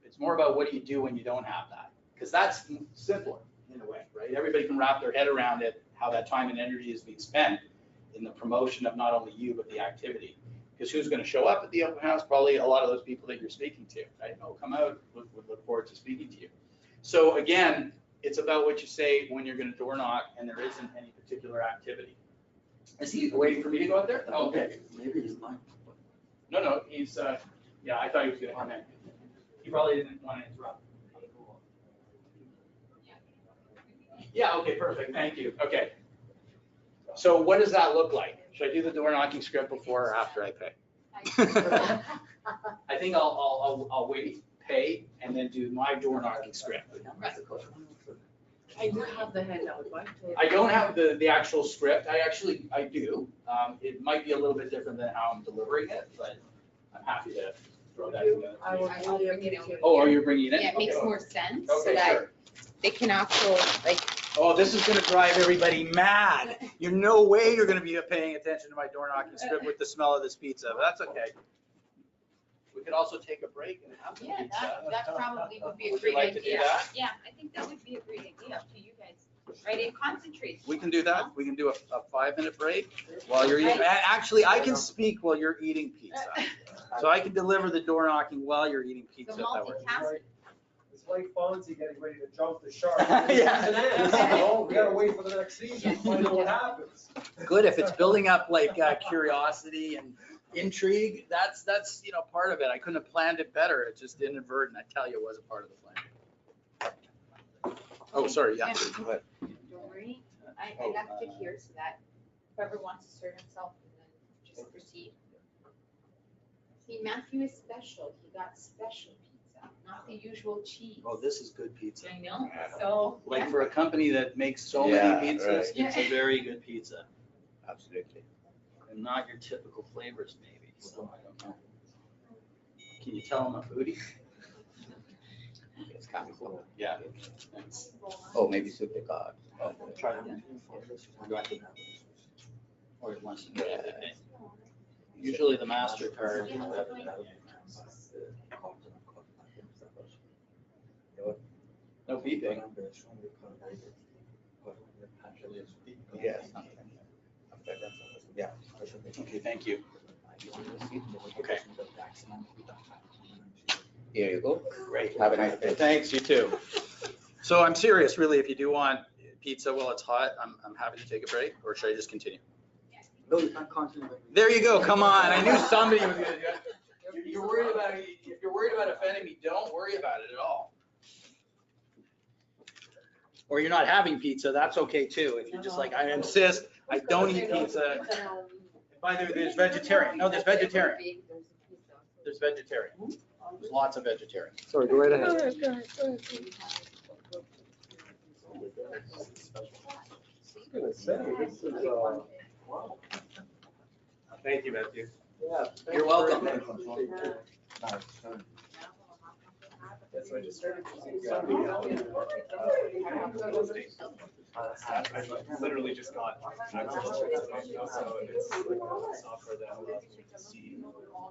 It's more about what do you do when you don't have that? Because that's simpler in a way, right? Everybody can wrap their head around it, how that time and energy is being spent in the promotion of not only you, but the activity. Because who's going to show up at the open house? Probably a lot of those people that you're speaking to, right? Oh, come out, would look forward to speaking to you. So again, it's about what you say when you're going to door knock and there isn't any particular activity. Is he waiting for me to go out there? Oh, okay. Maybe he's not. No, he's, yeah, I thought he was going to come in. He probably didn't want to interrupt. Yeah, okay, perfect, thank you, okay. So what does that look like? Should I do the door knocking script before or after I pay? I think I'll wait, pay, and then do my door knocking script. I do have the handout, right? I don't have the actual script, I do. It might be a little bit different than how I'm delivering it, but I'm happy to throw that together. I will I'll bring it over. Oh, you're bringing it in? Yeah, it makes Okay. more sense, so Okay, that sure. they can also, like, Oh, this is gonna drive everybody mad. You're no way you're gonna be paying attention to my door knocking script with the smell of this pizza, but that's okay. We could also take a break and have the yeah, pizza. that probably would be a Would you great like to do idea. that? Yeah, I think that would be a great idea, up to you guys, right, and concentrate. We can do that. We can do a 5-minute break while you're eating. Actually, I can speak while you're eating pizza. So I can deliver the door knocking while you're eating pizza. The if that works. multitasking. It's like Fonzie getting ready to jump the shark. Yeah. We gotta wait for the next season, to find out what happens. Good, if it's building up like curiosity and intrigue, that's part of it. I couldn't have planned it better. It's just inadvertent. I tell you, it was a part of the plan. Oh, sorry, yeah. Go ahead. Don't worry, I left it here so that whoever wants to serve himself and then just proceed. See, Matthew is special, he got special pizza, not the usual cheese. Oh, this is good pizza. I know, so, Like yeah. for a company that makes so Yeah, many pizzas, right. it's a very good pizza. Absolutely. And not your typical flavors maybe, so I don't know. Can you tell I'm a foodie? It's kind of cool. Yeah. Thanks. Oh, maybe super card. Oh, Try it again. Or it wants to do it. Usually the MasterCard. No beeping. Yes. Yeah. Okay, thank you. Here you go. Great. Have a nice day. Thanks, you too. So I'm serious, really, if you do want pizza while it's hot, I'm happy to take a break, or should I just continue? No, you can't constantly. There you go, come on, I knew somebody was gonna do it. If you're worried about offending me, don't worry about it at all. Or you're not having pizza, that's okay too, if you're just like, I insist, I don't eat pizza. By the way, there's vegetarian, no, there's vegetarian, there's vegetarian, there's lots of vegetarian. Sorry, go right ahead. I was gonna say, this is, Thank you, Matthew. yeah. You're welcome. That's why I just started using something else. I literally just got access to it, so it's like a software that allows me to see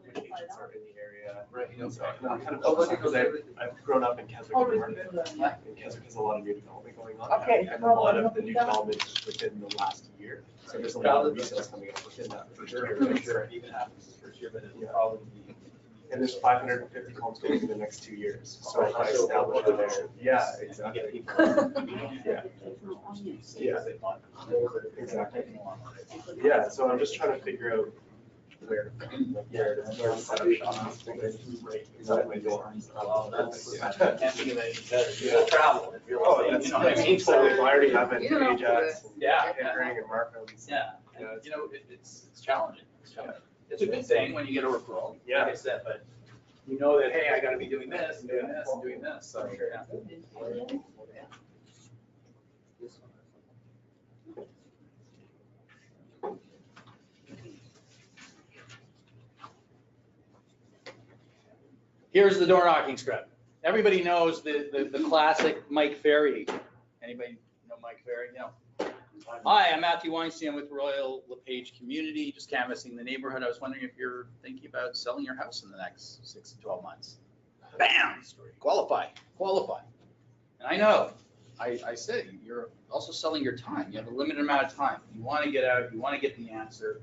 which agents are in the area. Right. So I'm kind of focused because I've grown up in Keswick market, and Keswick has a lot of new development going on. Okay. And a lot of the new development is within the last year, so there's a lot of resales coming up within that first year. For sure, it even happens this first year, but it'll probably be. And there's 550 homes going in the next 2 years, so if I establish it there, yeah, You exactly. get people. Yeah. Yeah, exactly. Yeah, so I'm just trying to figure out where to set up shop. Inside my door. Well, that's, Yeah. I can't think of any better. You gotta travel in real Oh, estate, that's, you know what I that's mean? totally, I already have it, You don't have to do Ajax, and Yeah. Pickering and Markham's. Yeah, Yeah, and, you know, it's challenging. It's challenging. It's a good thing when you get a referral, Yeah. like I said, but you know that, hey, I gotta be doing this and doing this and doing this, so, yeah. Here's the door knocking script. Everybody knows the classic Mike Ferry. Anybody know Mike Ferry? You know. Hi, I'm Matthew Weinstein with Royal LePage Community, just canvassing the neighborhood. I was wondering if you're thinking about selling your house in the next 6 to 12 months. Bam! Qualify. And I know, I said, you're also selling your time. You have a limited amount of time. You want to get out, you want to get the answer,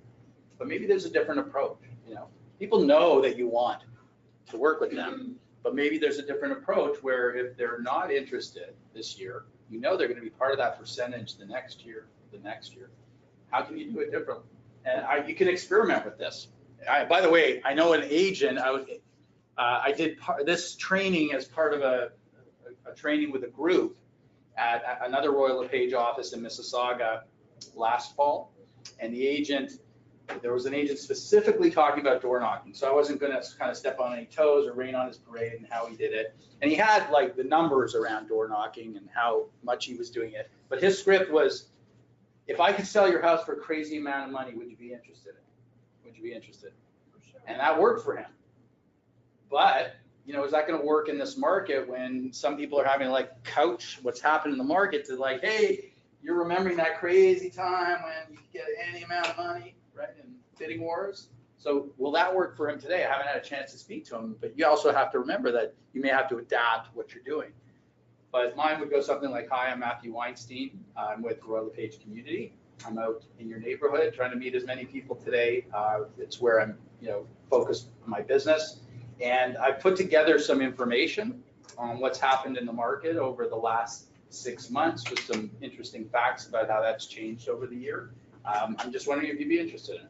but maybe there's a different approach, you know? People know that you want to work with them, but maybe there's a different approach where if they're not interested this year, you know they're going to be part of that percentage the next year. How can you do it differently? And you can experiment with this. By the way, I know an agent, I did this training as part of a training with a group at another Royal LePage office in Mississauga last fall. And there was an agent specifically talking about door knocking. So I wasn't going to kind of step on any toes or rain on his parade and how he did it. And he had like the numbers around door knocking and how much he was doing it. But his script was, if I could sell your house for a crazy amount of money, would you be interested in it? Would you be interested? And that worked for him. But, you know, is that going to work in this market when some people are having to like couch what's happened in the market to like, hey, you're remembering that crazy time when you could get any amount of money, right, in bidding wars? So will that work for him today? I haven't had a chance to speak to him, but you also have to remember that you may have to adapt what you're doing. But mine would go something like, hi, I'm Matthew Weinstein. I'm with Royal LePage Community. I'm out in your neighborhood trying to meet as many people today. It's where I'm, you know, focused on my business. And I've put together some information on what's happened in the market over the last 6 months with some interesting facts about how that's changed over the year. I'm just wondering if you'd be interested in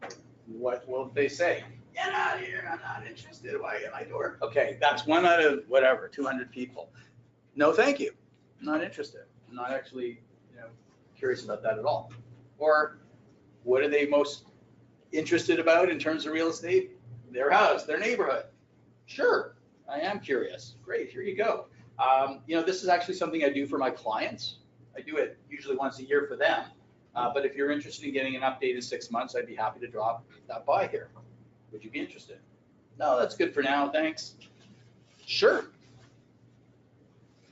it. What will they say? Get out of here, I'm not interested, why at my door? Okay, that's 1 out of whatever, 200 people. No, thank you, I'm not interested. I'm not actually, you know, curious about that at all. Or what are they most interested about in terms of real estate? Their house, their neighborhood. Sure, I am curious. Great, here you go. You know, this is actually something I do for my clients. I do it usually once a year for them. But if you're interested in getting an update in 6 months, I'd be happy to drop that by here. Would you be interested? No, that's good for now, thanks. Sure.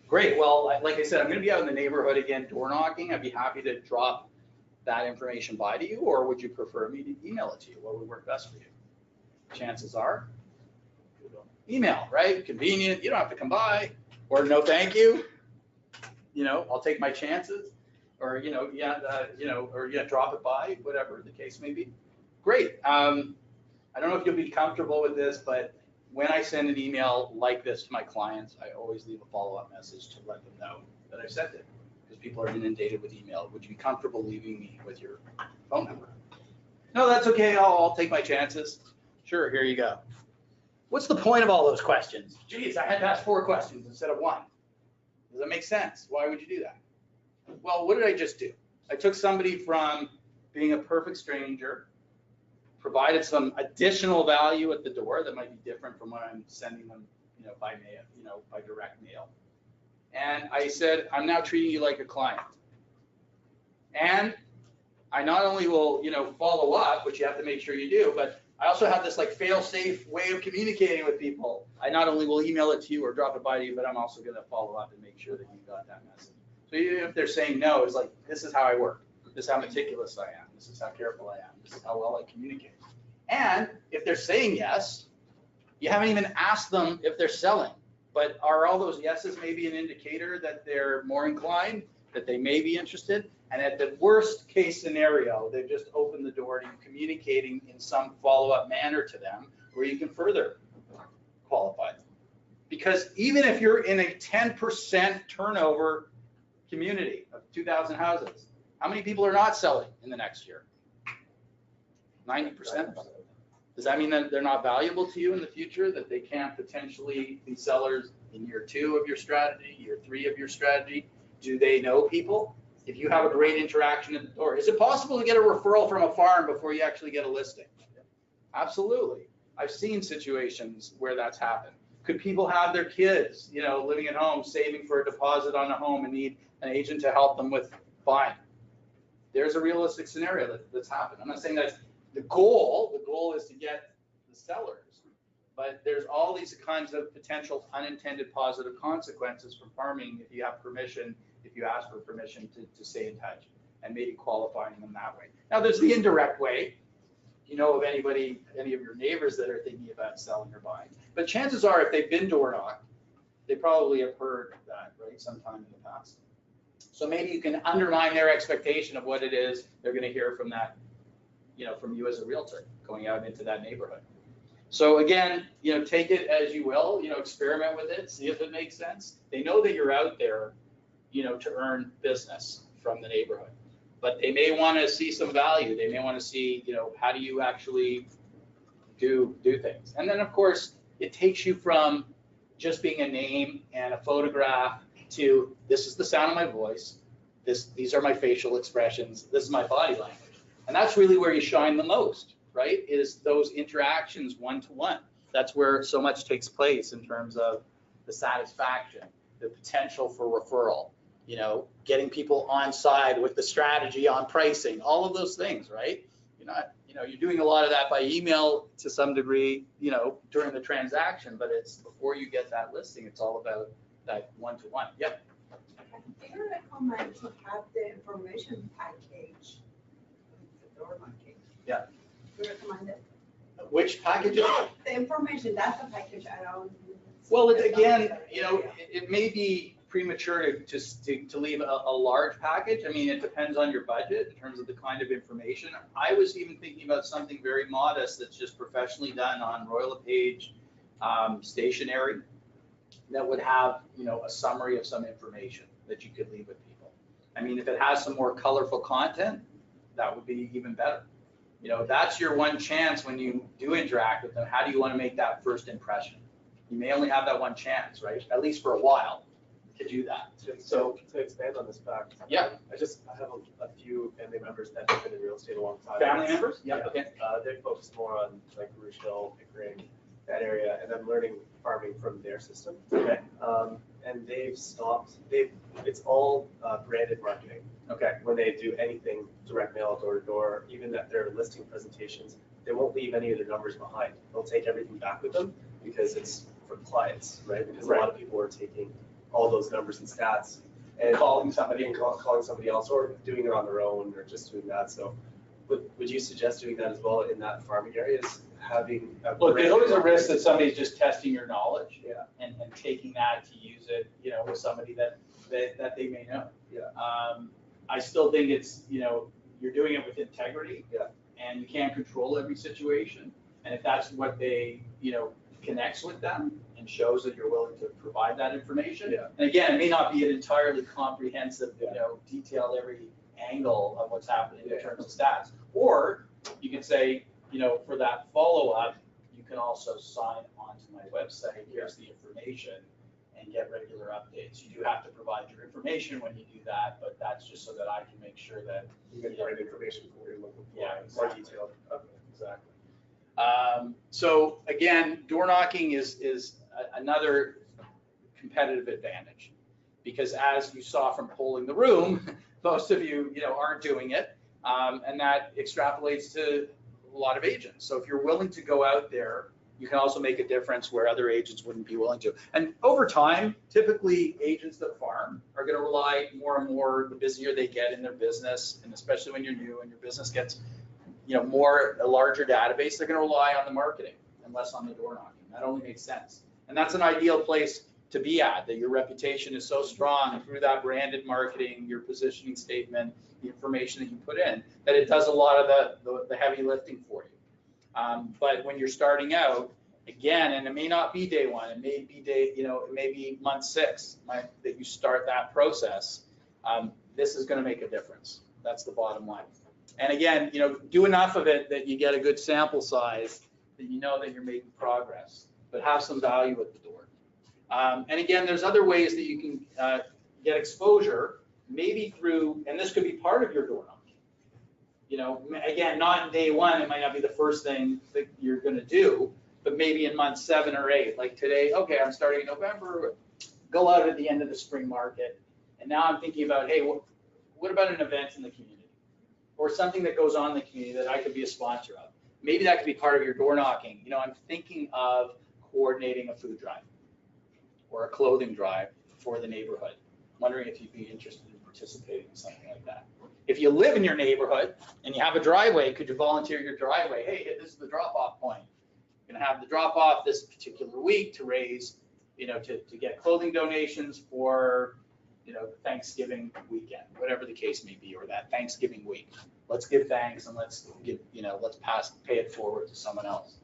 Great, well, like I said, I'm gonna be out in the neighborhood again, door knocking. I'd be happy to drop that information by to you, or would you prefer me to email it to you? What would work best for you? Chances are, email, right? Convenient, you don't have to come by, or no thank you. You know, I'll take my chances, or, you know, drop it by, whatever the case may be. Great. I don't know if you'll be comfortable with this, but when I send an email like this to my clients, I always leave a follow-up message to let them know that I've sent it, because people are inundated with email. Would you be comfortable leaving me with your phone number? No, that's okay. I'll take my chances. Sure, here you go. What's the point of all those questions? Geez, I had to ask 4 questions instead of 1. Does that make sense? Why would you do that? Well, what did I just do? I took somebody from being a perfect stranger, provided some additional value at the door that might be different from what I'm sending them, by mail, by direct mail. And I said, I'm now treating you like a client. And I not only will, follow up, which you have to make sure you do, but I also have this like fail-safe way of communicating with people. I not only will email it to you or drop it by to you, but I'm also going to follow up and make sure that you got that message. So even if they're saying no, it's like, this is how I work. This is how meticulous I am. This is how careful I am. This is how well I communicate. And if they're saying yes, you haven't even asked them if they're selling. But are all those yeses maybe an indicator that they're more inclined, that they may be interested? And at the worst case scenario, they've just opened the door to you communicating in some follow-up manner to them where you can further qualify them. Because even if you're in a 10% turnover community of 2,000 houses, how many people are not selling in the next year? 90%. Does that mean that they're not valuable to you in the future, that they can't potentially be sellers in year 2 of your strategy, year 3 of your strategy? Do they know people? If you have a great interaction at the door, is it possible to get a referral from a farm before you actually get a listing? Absolutely. I've seen situations where that's happened. Could people have their kids, living at home, saving for a deposit on a home and need an agent to help them with buying? There's a realistic scenario that's happened. I'm not saying that's the goal. The goal is to get the sellers, but there's all these kinds of potential unintended positive consequences from farming if you have permission, if you ask for permission to stay in touch, and maybe qualifying them that way. Now there's the indirect way. You know of any of your neighbors that are thinking about selling or buying. But chances are if they've been door knocked, they probably have heard that, right, sometime in the past. So maybe you can undermine their expectation of what it is they're going to hear from that, from you as a realtor going out into that neighborhood. So again, take it as you will, experiment with it, see if it makes sense. They know that you're out there, to earn business from the neighborhood, but they may want to see some value. They may want to see, how do you actually do things? And then of course, it takes you from just being a name and a photograph to this is the sound of my voice. These are my facial expressions. This is my body language. And that's really where you shine the most, right? Is those interactions one-to-one. That's where so much takes place in terms of the satisfaction, the potential for referral, getting people on side with the strategy on pricing, all of those things, right? You're doing a lot of that by email to some degree, during the transaction, but it's before you get that listing, it's all about that one-to-one. Yep. Do you recommend to have the information package? The door knocking? Yeah. Do you recommend it? Which packages? The information, that's the package I don't. Well, again, it may be premature to leave a large package. I mean, it depends on your budget in terms of the kind of information. I was even thinking about something very modest that's just professionally done on Royal LePage stationery that would have, a summary of some information that you could leave with people. I mean, if it has some more colorful content, that would be even better. That's your one chance when you do interact with them. How do you want to make that first impression? You may only have that one chance, right? At least for a while to do that. So to expand on this fact, yeah, I have a few family members that have been in real estate a long time. Family members? Yeah. Okay. They focus more on like Rouge Hill, Pickering, that area, and I'm learning farming from their system. Okay. And it's all branded marketing. Okay. When they do anything direct mail, door to door, even at their listing presentations, they won't leave any of their numbers behind. They'll take everything back with them because it's for clients, right? Because a lot of people are taking all those numbers and stats and calling somebody else or doing it on their own or just doing that. So would you suggest doing that as well in that farming area? Is having look, there's always a risk that somebody's just testing your knowledge, yeah, and taking that to use it, with somebody that they may know. Yeah. I still think it's, you're doing it with integrity. Yeah. And you can't control every situation. And if that's what they, connects with them and shows that you're willing to provide that information. Yeah. And again, it may not be an entirely comprehensive, detailed every angle of what's happening in terms of stats. Or you can say, for that follow-up, you can also sign onto my website, here's the information, and get regular updates. You do have to provide your information when you do that, but that's just so that I can make sure that You get the right information for what you're looking for. Yeah, More exactly. detailed. Okay. Exactly. So again, door knocking is another competitive advantage, because as you saw from polling the room, most of you, aren't doing it, and that extrapolates to a lot of agents. So if you're willing to go out there, you can also make a difference where other agents wouldn't be willing to. And over time, typically agents that farm are going to rely more and more, the busier they get in their business, and especially when you're new and your business gets a larger database, they're going to rely on the marketing and less on the door knocking. That only makes sense. And that's an ideal place to be at, that your reputation is so strong through that branded marketing, your positioning statement, the information that you put in, that it does a lot of the heavy lifting for you. But when you're starting out, again, and it may not be day one, it may be it may be month 6 that you start that process. This is going to make a difference. That's the bottom line. And again, do enough of it that you get a good sample size, that you know that you're making progress, but have some value at the door. And again, there's other ways that you can get exposure, maybe through, and this could be part of your door knocking. Again, not in day one, it might not be the first thing that you're going to do, but maybe in month 7 or 8, like today, okay, I'm starting in November, go out at the end of the spring market. And now I'm thinking about, hey, what about an event in the community? Or something that goes on in the community that I could be a sponsor of. Maybe that could be part of your door knocking. I'm thinking of coordinating a food drive or a clothing drive for the neighborhood. I'm wondering if you'd be interested in participating in something like that. If you live in your neighborhood and you have a driveway, could you volunteer your driveway? Hey, this is the drop-off point. You're gonna have the drop-off this particular week to raise, to get clothing donations for Thanksgiving weekend, whatever the case may be, or that Thanksgiving week. Let's give thanks and let's give, let's pay it forward to someone else.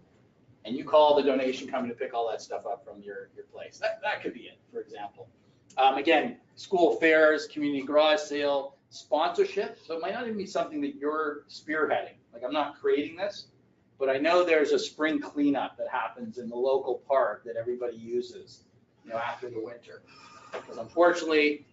And you call the donation company to pick all that stuff up from your place. That could be it, for example. Again, school fairs, community garage sale, sponsorship. So it might not even be something that you're spearheading. Like, I'm not creating this, but I know there's a spring cleanup that happens in the local park that everybody uses, after the winter. Because unfortunately,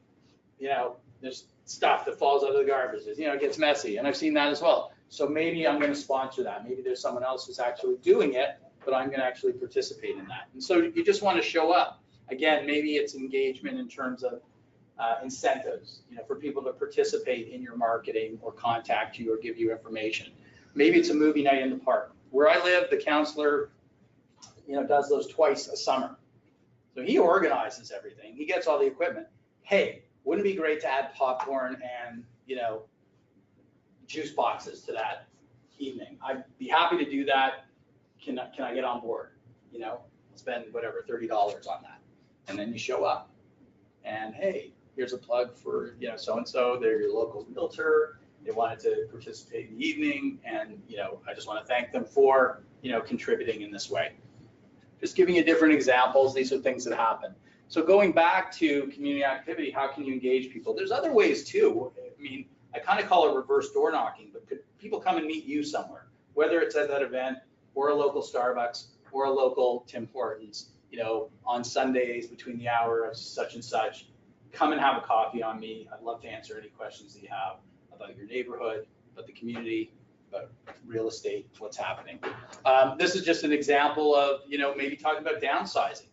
there's stuff that falls out of the garbage, it gets messy, and I've seen that as well. So maybe I'm going to sponsor that. Maybe there's someone else who's actually doing it, but I'm going to actually participate in that. And so you just want to show up. Again, maybe it's engagement in terms of incentives, for people to participate in your marketing or contact you or give you information. Maybe it's a movie night in the park. Where I live, the counselor, does those twice a summer. So he organizes everything. He gets all the equipment. Hey, wouldn't it be great to add popcorn and, juice boxes to that evening? I'd be happy to do that. Can I get on board? Spend whatever, $30 on that. And then you show up. And hey, here's a plug for, so-and-so, they're your local realtor. They wanted to participate in the evening. And, I just want to thank them for, contributing in this way. Just giving you different examples. These are things that happen. So going back to community activity, how can you engage people? There's other ways too. I mean, I kind of call it reverse door knocking, but could people come and meet you somewhere, whether it's at that event or a local Starbucks or a local Tim Hortons, on Sundays between the hour of such and such, come and have a coffee on me. I'd love to answer any questions that you have about your neighborhood, about the community, about real estate, what's happening. This is just an example of, maybe talking about downsizing.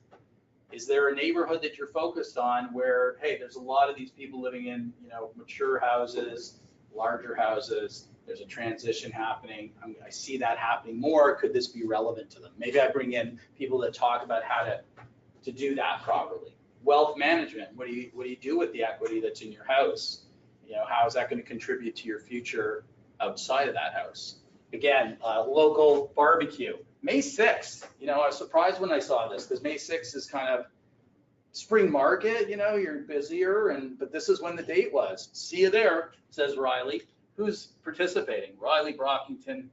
Is there a neighborhood that you're focused on where, hey, there's a lot of these people living in, mature houses, larger houses, there's a transition happening. I see that happening more. Could this be relevant to them? Maybe I bring in people that talk about how to do that properly. Wealth management, what do you do with the equity that's in your house? How is that going to contribute to your future outside of that house? Again, local barbecue. May 6th, I was surprised when I saw this, because May 6th is kind of spring market, you're busier, but this is when the date was. See you there, says Riley. Who's participating? Riley, Brockington,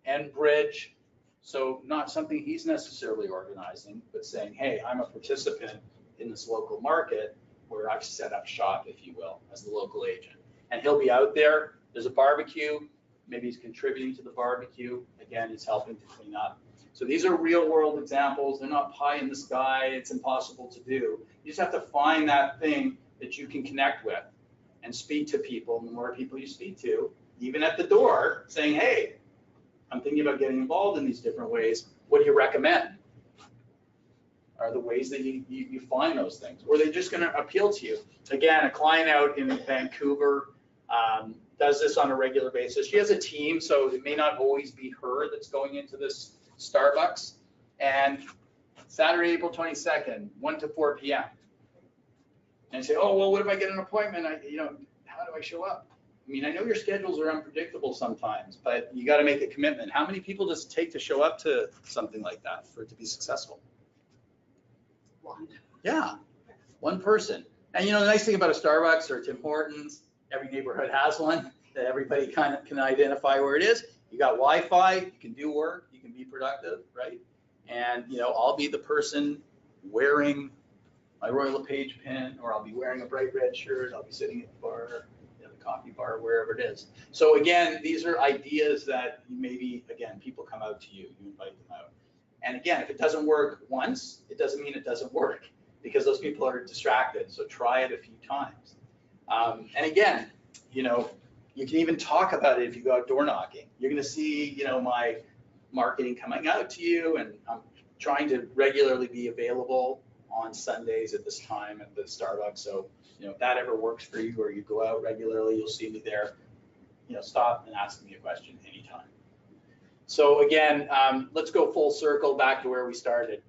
Enbridge, So not something he's necessarily organizing, but saying, hey, I'm a participant in this local market where I've set up shop, if you will, as the local agent. And he'll be out there, there's a barbecue, maybe he's contributing to the barbecue, again, he's helping to clean up. So these are real world examples, they're not pie in the sky, it's impossible to do. You just have to find that thing that you can connect with and speak to people. And the more people you speak to, even at the door, saying, hey, I'm thinking about getting involved in these different ways, what do you recommend? Are the ways that you find those things? Or are they just gonna appeal to you? Again, a client out in Vancouver does this on a regular basis. She has a team, so it may not always be her that's going into this Starbucks. And Saturday, April 22nd, 1 to 4 p.m. And say, oh, well, what if I get an appointment? How do I show up? I mean, I know your schedules are unpredictable sometimes, but you got to make a commitment. How many people does it take to show up to something like that for it to be successful? One. Yeah, one person. And the nice thing about a Starbucks or Tim Hortons, every neighborhood has one that everybody kind of can identify where it is. You got Wi-Fi, you can do work, you can be productive, right? And I'll be the person wearing my Royal LePage pin, or I'll be wearing a bright red shirt, I'll be sitting at the bar, the coffee bar, wherever it is. So again, these are ideas that maybe, again, people come out to you, you invite them out. And again, if it doesn't work once, it doesn't mean it doesn't work, because those people are distracted. So try it a few times. And again, you can even talk about it if you go out door knocking. You're gonna see, my marketing coming out to you, and I'm trying to regularly be available on Sundays at this time at the Starbucks. So, if that ever works for you, or you go out regularly, you'll see me there. Stop and ask me a question anytime. So again, let's go full circle back to where we started.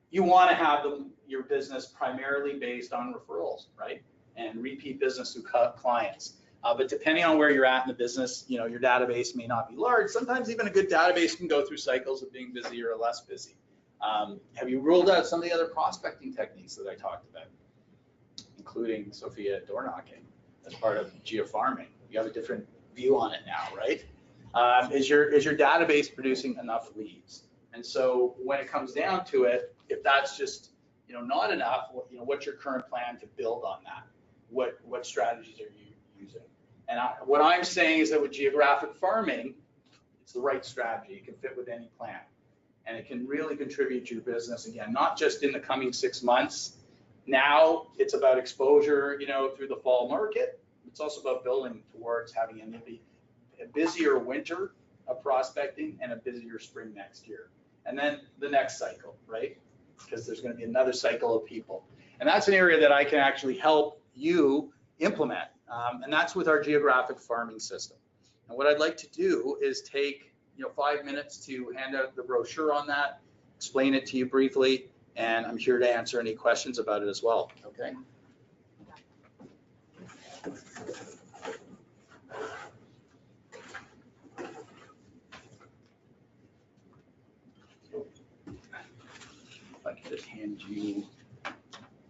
You want to have your business primarily based on referrals, right? And repeat business through clients. But depending on where you're at in the business, your database may not be large. Sometimes even a good database can go through cycles of being busy or less busy. Have you ruled out some of the other prospecting techniques that I talked about, including Sophia door knocking as part of geofarming? You have a different view on it now, right? Is your database producing enough leads? And so when it comes down to it, if that's just not enough, what's your current plan to build on that? What strategies are you using? And what I'm saying is that with geographic farming, it's the right strategy. It can fit with any plan, and it can really contribute to your business, again, not just in the coming 6 months. Now it's about exposure, through the fall market. It's also about building towards having a busier winter of prospecting and a busier spring next year. And then the next cycle, right? Because there's going to be another cycle of people. And that's an area that I can actually help you implement. And that's with our geographic farming system. And what I'd like to do is take 5 minutes to hand out the brochure on that, explain it to you briefly, and I'm here to answer any questions about it as well, okay? If I could just hand you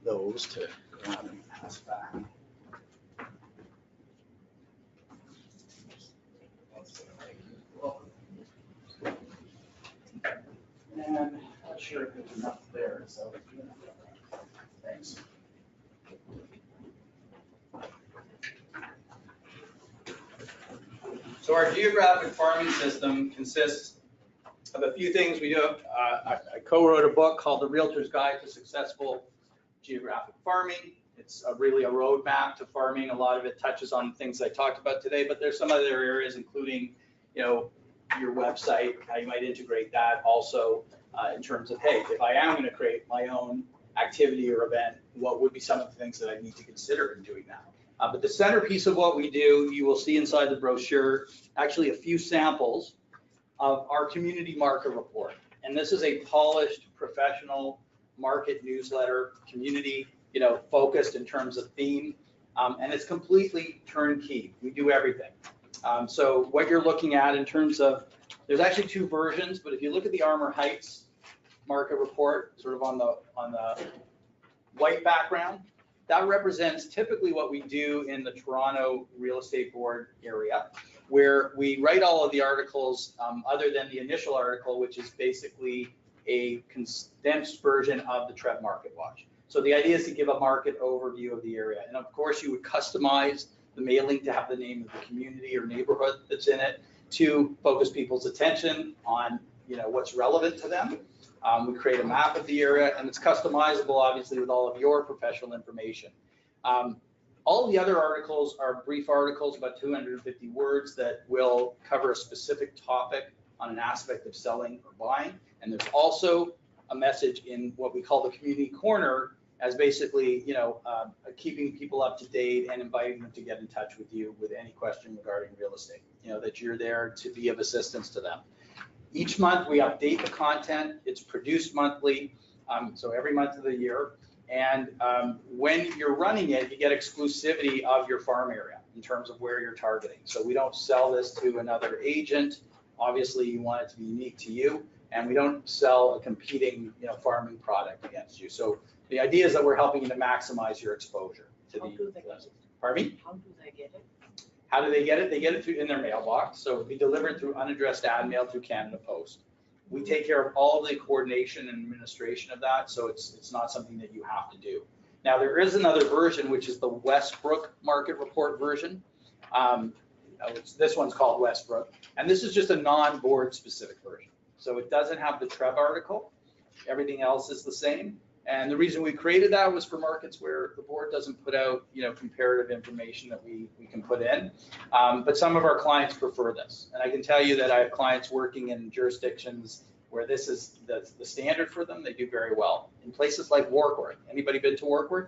those to grab and pass back. And I'm not sure if there's enough there, so thanks. So our geographic farming system consists of a few things. We do. I co-wrote a book called The Realtor's Guide to Successful Geographic Farming. It's really a roadmap to farming. A lot of it touches on things I talked about today, but there's some other areas, including, your website, how you might integrate that also in terms of, hey, if I am going to create my own activity or event, what would be some of the things that I need to consider in doing that? But the centerpiece of what we do, you will see inside the brochure, actually a few samples of our community market report. And this is a polished, professional market newsletter, community, focused in terms of theme, and it's completely turnkey. We do everything. So what you're looking at in terms of, there's actually 2 versions, but if you look at the Armour Heights market report, sort of on the white background, that represents typically what we do in the Toronto Real Estate Board area. where we write all of the articles other than the initial article, which is basically a condensed version of the TREB Market Watch. So the idea is to give a market overview of the area. And of course, you would customize the mailing to have the name of the community or neighborhood that's in it to focus people's attention on what's relevant to them. We create a map of the area, and it's customizable, obviously, with all of your professional information. All the other articles are brief articles, about 250 words, that will cover a specific topic on an aspect of selling or buying. And there's also a message in what we call the community corner, as basically, keeping people up to date and inviting them to get in touch with you with any question regarding real estate, that you're there to be of assistance to them. Each month we update the content. It's produced monthly, so every month of the year. And when you're running it, you get exclusivity of your farm area in terms of where you're targeting. So we don't sell this to another agent. Obviously, you want it to be unique to you, and we don't sell a competing, farming product against you. So the idea is that we're helping you to maximize your exposure to the. Pardon me? How do they get it? How do they get it? They get it through in their mailbox. So it'll be delivered through unaddressed ad mail through Canada Post. We take care of all the coordination and administration of that, so it's not something that you have to do. Now, there is another version, which is the Westbrook Market Report version. This one's called Westbrook, and this is just a non-board specific version. So it doesn't have the TREB article. Everything else is the same. And the reason we created that was for markets where the board doesn't put out, comparative information that we can put in. But some of our clients prefer this. And I can tell you that I have clients working in jurisdictions where this is the standard for them. They do very well. In places like Warkworth. Anybody been to Warkworth?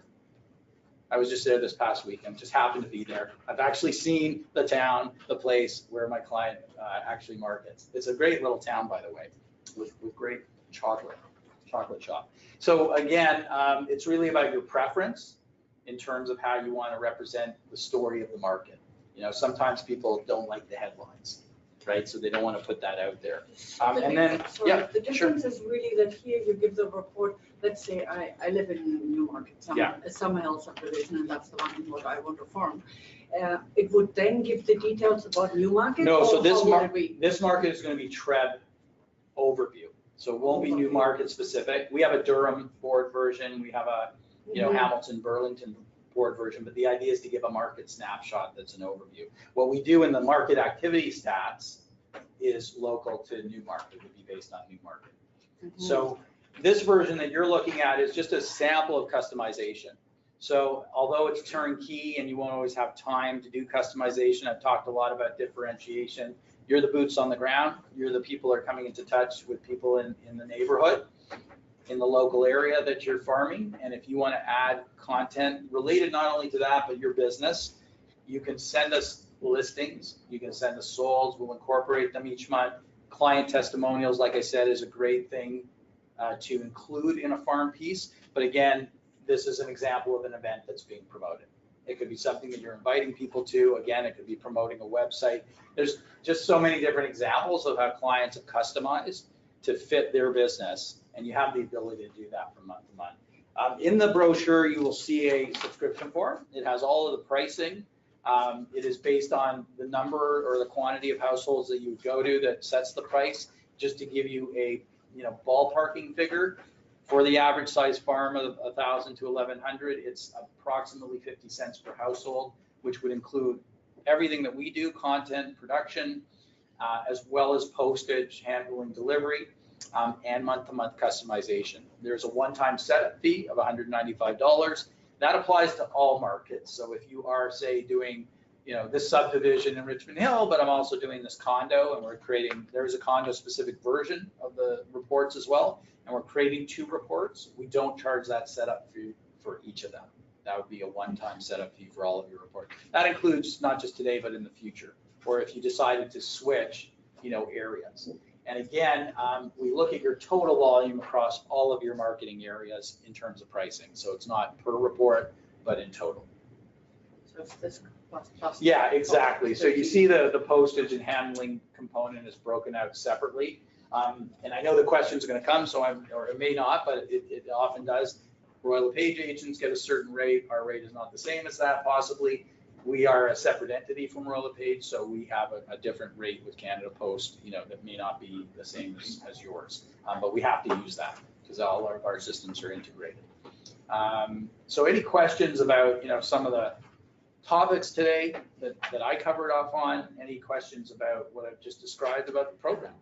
I was just there this past weekend, just happened to be there. I've actually seen the town, the place where my client actually markets. It's a great little town, by the way, with great chocolate shop. So again, it's really about your preference in terms of how you want to represent the story of the market. Sometimes people don't like the headlines, right? So they don't want to put that out there. And then, yeah, The difference is really that here you give the report. Let's say I live in Newmarket, Summer Hill subdivision, and that's the one what I want to farm. It would then give the details about Newmarket? No, so this market is going to be TREB overview. So it won't be Newmarket specific. We have a Durham board version. We have a, Hamilton, Burlington board version, but the idea is to give a market snapshot that's an overview. What we do in the market activity stats is local to Newmarket. It would be based on Newmarket. So this version that you're looking at is just a sample of customization. So although it's turnkey and you won't always have time to do customization, I've talked a lot about differentiation. You're the boots on the ground. You're the people that are coming into touch with people in the neighborhood, in the local area that you're farming. And if you want to add content related not only to that, but your business, you can send us listings. You can send us solds. We'll incorporate them each month. Client testimonials, like I said, is a great thing to include in a farm piece. But again, this is an example of an event that's being promoted. It could be something that you're inviting people to. Again, it could be promoting a website. There's just so many different examples of how clients have customized to fit their business, and you have the ability to do that from month to month. In the brochure, you will see a subscription form. It has all of the pricing. It is based on the number or the quantity of households that you would go to that sets the price. Just to give you a ballparking figure, for the average size farm of 1,000 to 1,100, it's approximately 50 cents per household, which would include everything that we do, content, production, as well as postage, handling, delivery, and month-to-month customization. There's a one-time setup fee of $195. That applies to all markets. So if you are, say, doing this subdivision in Richmond Hill, but I'm also doing this condo, and there's a condo specific version of the reports as well, and we're creating 2 reports. We don't charge that setup fee for each of them. That would be a one-time setup fee for all of your reports. That includes not just today, but in the future, or if you decided to switch, areas. And again, we look at your total volume across all of your marketing areas in terms of pricing. So it's not per report, but in total. So it's this plus. Yeah, exactly. So you see the postage and handling component is broken out separately. And I know the question's going to come, or it may not, but it often does. Royal LePage agents get a certain rate. Our rate is not the same as that, possibly. We are a separate entity from Royal LePage, so we have a different rate with Canada Post, that may not be the same as yours. But we have to use that because all of our systems are integrated. So any questions about, some of the topics today that I covered off on? Any questions about what I've just described about the program,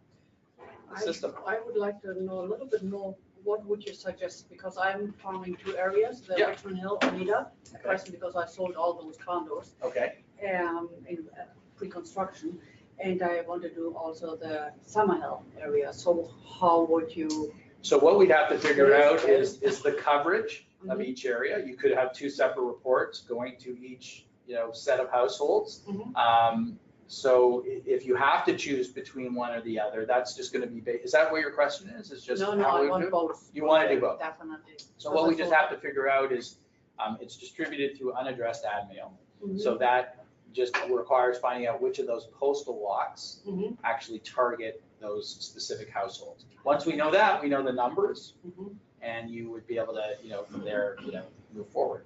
the system? I would like to know a little bit more, what would you suggest? Because I'm farming 2 areas, the Yeah. Richmond Hill, Oneida, Okay. first because I sold all those condos Okay, in pre-construction, and I want to do also the Summerhill area. So how would you? so what we'd have to figure out is the coverage of Mhm. each area. You could have 2 separate reports going to each, set of households. Mhm. So if you have to choose between one or the other, that's just gonna be, is that what your question is? Is just No, how I we want do it? both. You wanna do both? Definitely. So what we just have to figure out is, it's distributed through unaddressed ad mail. Mhm. So that just requires finding out which of those postal blocks Mhm. actually target those specific households. Once we know that, we know the numbers, Mhm. and you would be able to, from there, move forward.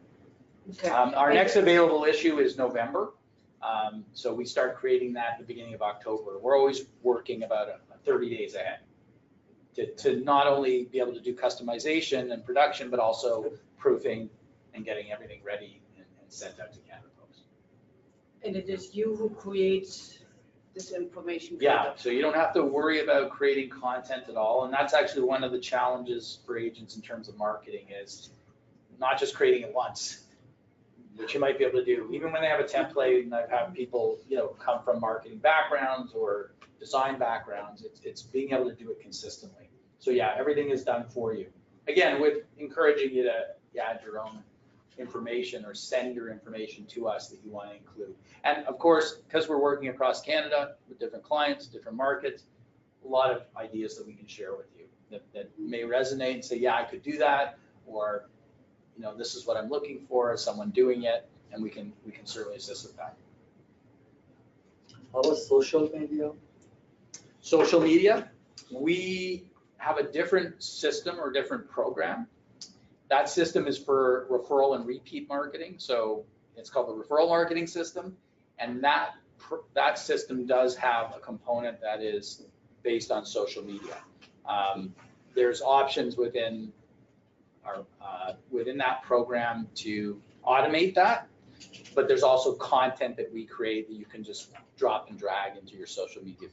Okay. Our next available issue is November. So we start creating that at the beginning of October. We're always working about 30 days ahead to not only be able to do customization and production, but also proofing and getting everything ready and sent out to Canada Post. And it is you who creates this information? Yeah, so you don't have to worry about creating content at all. And that's actually one of the challenges for agents in terms of marketing is not just creating it once, which you might be able to do, even when they have a template, and I've had people, come from marketing backgrounds or design backgrounds, it's being able to do it consistently. So yeah, everything is done for you. Again, with encouraging you to add your own information or send your information to us that you want to include. And of course, because we're working across Canada with different clients, different markets, a lot of ideas that we can share with you that may resonate and say, yeah, I could do that, or this is what I'm looking for, is someone doing it, and we can certainly assist with that. How about social media? Social media, we have a different system or different program. That system is for referral and repeat marketing. So it's called the referral marketing system. And that system does have a component that is based on social media. There's options within that program to automate that, but there's also content that we create that you can just drop and drag into your social media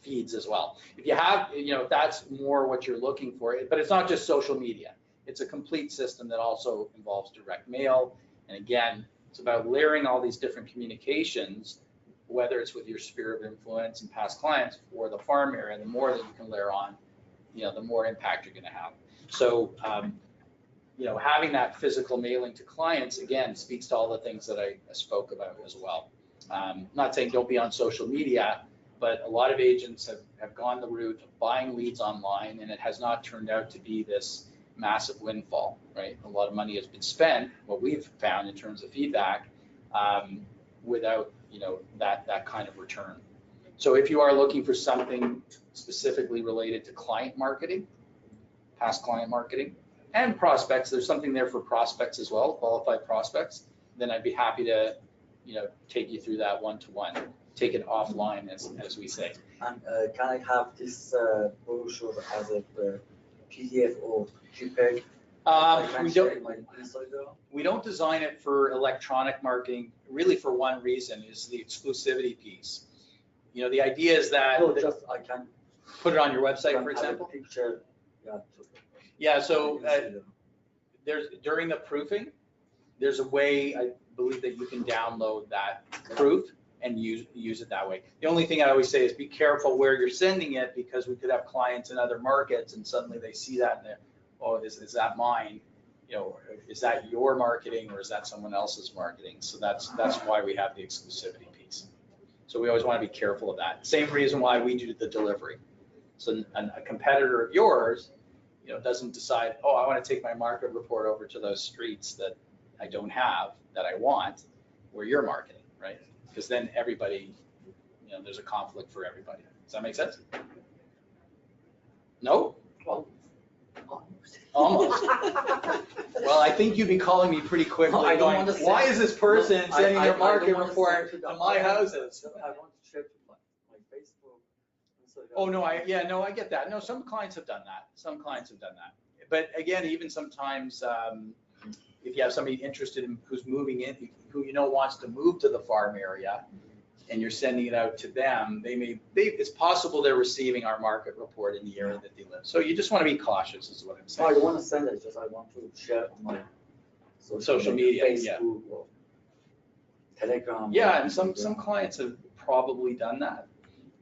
feeds as well. If you have, if that's more what you're looking for, but it's not just social media. It's a complete system that also involves direct mail. And again, it's about layering all these different communications, whether it's with your sphere of influence and past clients or the farm area. The more that you can layer on, the more impact you're going to have. So, having that physical mailing to clients, again, speaks to all the things that I spoke about as well. Not saying don't be on social media, but a lot of agents have gone the route of buying leads online, and it has not turned out to be this massive windfall, right? A lot of money has been spent, what we've found in terms of feedback, without, that kind of return. So if you are looking for something specifically related to client marketing, past client marketing, and prospects, there's something there for prospects as well, qualified prospects, then I'd be happy to, take you through that one-to-one, take it offline, as we say. And can I have this brochure as a PDF or JPEG? We don't design it for electronic marketing, really for one reason, is the exclusivity piece. The idea is that. No, just I can. Put it on your website, for example? Picture, yeah. Yeah, so during the proofing, there's a way, I believe, that you can download that proof and use it that way. The only thing I always say is be careful where you're sending it, because we could have clients in other markets and suddenly they see that and they're, oh, is that mine? Is that your marketing or is that someone else's marketing? So that's why we have the exclusivity piece. So we always want to be careful of that. Same reason why we do the delivery. So a competitor of yours, doesn't decide, oh, I want to take my market report over to those streets that I don't have, that I want, where you're marketing, right? Because then everybody, there's a conflict for everybody. Does that make sense? No? Almost. Well, I think you'd be calling me pretty quickly, No, I don't going, want to why send- is this person No, sending I your don't market want to report send to the- my houses? I want to check my Facebook. So Oh, no, I get that. No, some clients have done that. Some clients have done that. But again, even sometimes, if you have somebody interested in, who's moving in, who wants to move to the farm area, and you're sending it out to them, it's possible they're receiving our market report in the area that they live. So you just want to be cautious, is what I'm No, I saying. don't want to send it, just I want to share on my Social media, yeah. Facebook or Telegram. Yeah, and some clients have probably done that.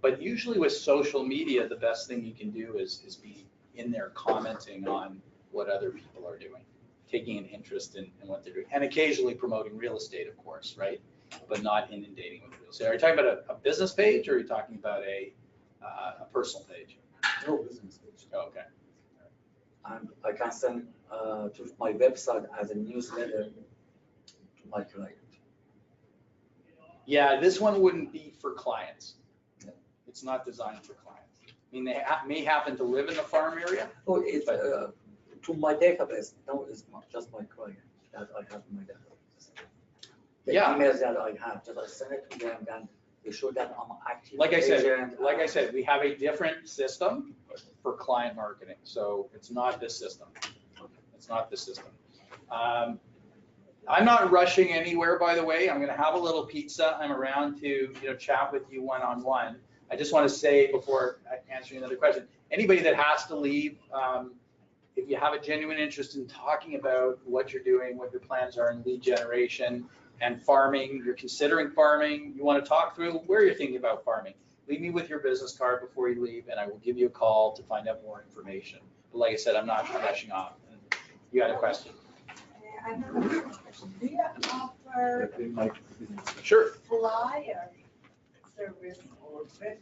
But usually with social media, the best thing you can do is be in there commenting on what other people are doing, taking an interest in what they're doing, and occasionally promoting real estate, of course, right? But not inundating with real estate. Are you talking about a business page, or are you talking about a personal page? No business page. Oh, okay. I can send to my website as a newsletter to my client. Yeah, this one wouldn't be for clients. Yeah. It's not designed for clients. I mean, they may happen to live in the farm area. Oh, it's to my database. No, it's not just my client that I have in my database. The Yeah. emails that I have, just I send it to them, then they show that I'm an active Like I agent. said, we have a different system for client marketing, so it's not this system. It's not this system. I'm not rushing anywhere, by the way. I'm gonna have a little pizza. I'm around to, chat with you one-on-one. I just want to say before answering another question, anybody that has to leave, if you have a genuine interest in talking about what you're doing, what your plans are in lead generation and farming, you're considering farming, you want to talk through where you're thinking about farming, leave me with your business card before you leave, and I will give you a call to find out more information. But like I said, I'm not rushing off. You had a question? I have a question. Do you offer Sure. flyer service or website?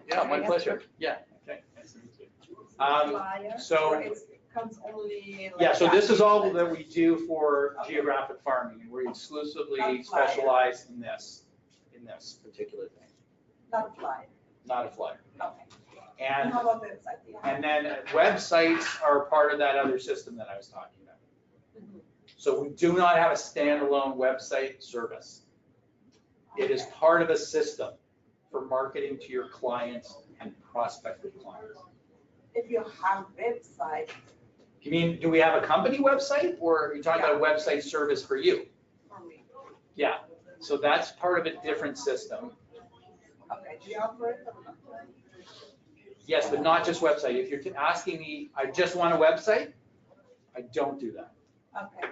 Yeah, my pleasure. Yeah, okay. Nice to meet you. Flyer, so- or it comes only like Yeah, so this is all that? that we do for Okay. geographic farming, and we exclusively Not flyer. specialize in this particular thing, Not flyer, not a flyer. okay. And, How about website? Yeah. and then websites are part of that other system that I was talking about. Mhm. So we do not have a standalone website service. It is part of a system for marketing to your clients and prospective clients. If you have website You mean, do we have a company website, or are you talking about a website service for you? for me, Yeah, so that's part of a different system. okay, do you offer it or not? Yes, but not just website. If you're asking me, I just want a website, I don't do that. Okay,